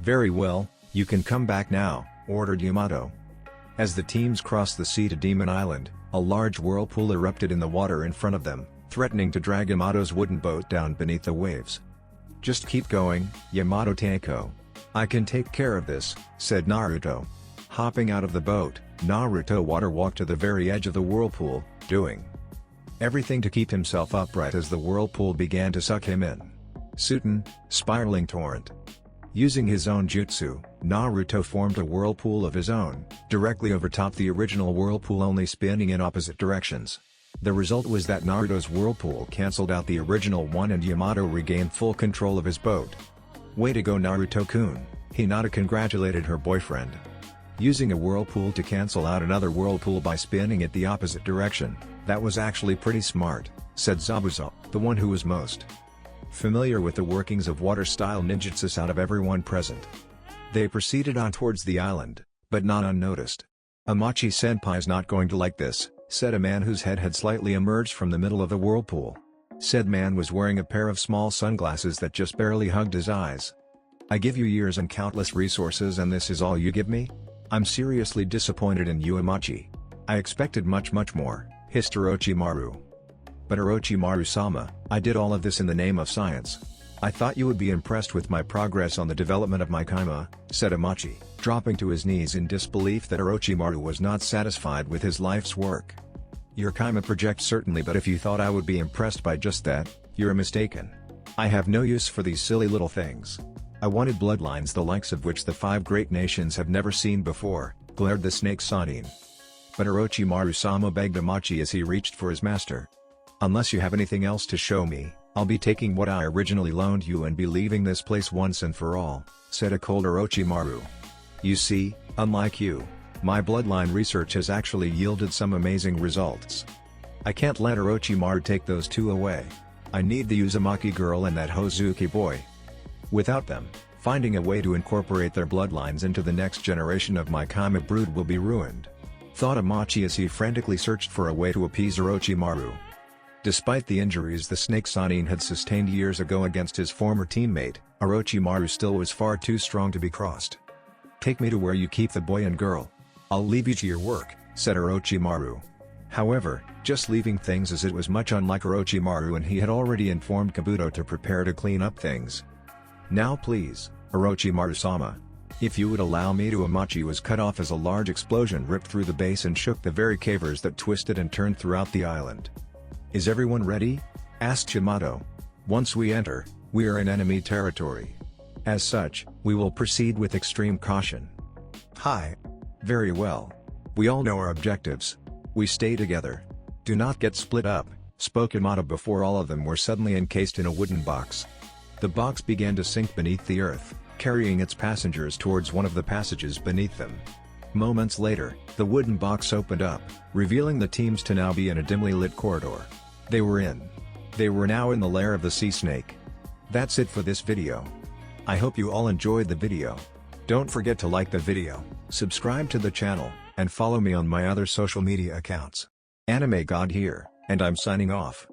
Very well, you can come back now, ordered Yamato. As the teams crossed the sea to Demon Island, a large whirlpool erupted in the water in front of them, threatening to drag Yamato's wooden boat down beneath the waves. Just keep going, Yamato Taiko. I can take care of this, said Naruto. Hopping out of the boat, Naruto water walked to the very edge of the whirlpool, doing everything to keep himself upright as the whirlpool began to suck him in. Suten, spiraling torrent. Using his own jutsu, Naruto formed a whirlpool of his own, directly overtop the original whirlpool, only spinning in opposite directions. The result was that Naruto's whirlpool cancelled out the original one and Yamato regained full control of his boat. Way to go Naruto-kun, Hinata congratulated her boyfriend. Using a whirlpool to cancel out another whirlpool by spinning it the opposite direction, that was actually pretty smart, said Zabuza, the one who was most familiar with the workings of water-style ninjutsus out of everyone present. They proceeded on towards the island, but not unnoticed. Amachi-senpai's not going to like this, said a man whose head had slightly emerged from the middle of the whirlpool. Said man was wearing a pair of small sunglasses that just barely hugged his eyes. I give you years and countless resources and this is all you give me? I'm seriously disappointed in you Amachi. I expected much more, hissed Orochimaru. But Orochimaru-sama, I did all of this in the name of science. I thought you would be impressed with my progress on the development of my kaima, said Amachi, dropping to his knees in disbelief that Orochimaru was not satisfied with his life's work. Your kaima project certainly, but if you thought I would be impressed by just that, you're mistaken. I have no use for these silly little things. I wanted bloodlines the likes of which the 5 great nations have never seen before, glared the snake Sannin. But Orochimaru-sama begged Amachi as he reached for his master. Unless you have anything else to show me, I'll be taking what I originally loaned you and be leaving this place once and for all, said a cold Orochimaru. You see, unlike you, my bloodline research has actually yielded some amazing results. I can't let Orochimaru take those 2 away. I need the Uzumaki girl and that Hozuki boy. Without them, finding a way to incorporate their bloodlines into the next generation of my kaima brood will be ruined. Thought Amachi as he frantically searched for a way to appease Orochimaru. Despite the injuries the snake Sannin had sustained years ago against his former teammate, Orochimaru still was far too strong to be crossed. Take me to where you keep the boy and girl. I'll leave you to your work, said Orochimaru. However, just leaving things as it was much unlike Orochimaru, and he had already informed Kabuto to prepare to clean up things. Now please, Orochimaru-sama. If you would allow me to. Amachi was cut off as a large explosion ripped through the base and shook the very cavers that twisted and turned throughout the island. Is everyone ready? Asked Yamato. Once we enter, we are in enemy territory. As such, we will proceed with extreme caution. Hi. Very well. We all know our objectives. We stay together. Do not get split up, spoke Yamato before all of them were suddenly encased in a wooden box. The box began to sink beneath the earth, carrying its passengers towards one of the passages beneath them. Moments later, the wooden box opened up, revealing the teams to now be in a dimly lit corridor. They were now in the lair of the sea snake. That's it for this video. I hope you all enjoyed the video. Don't forget to like the video, subscribe to the channel, and follow me on my other social media accounts. Anime God here, and I'm signing off.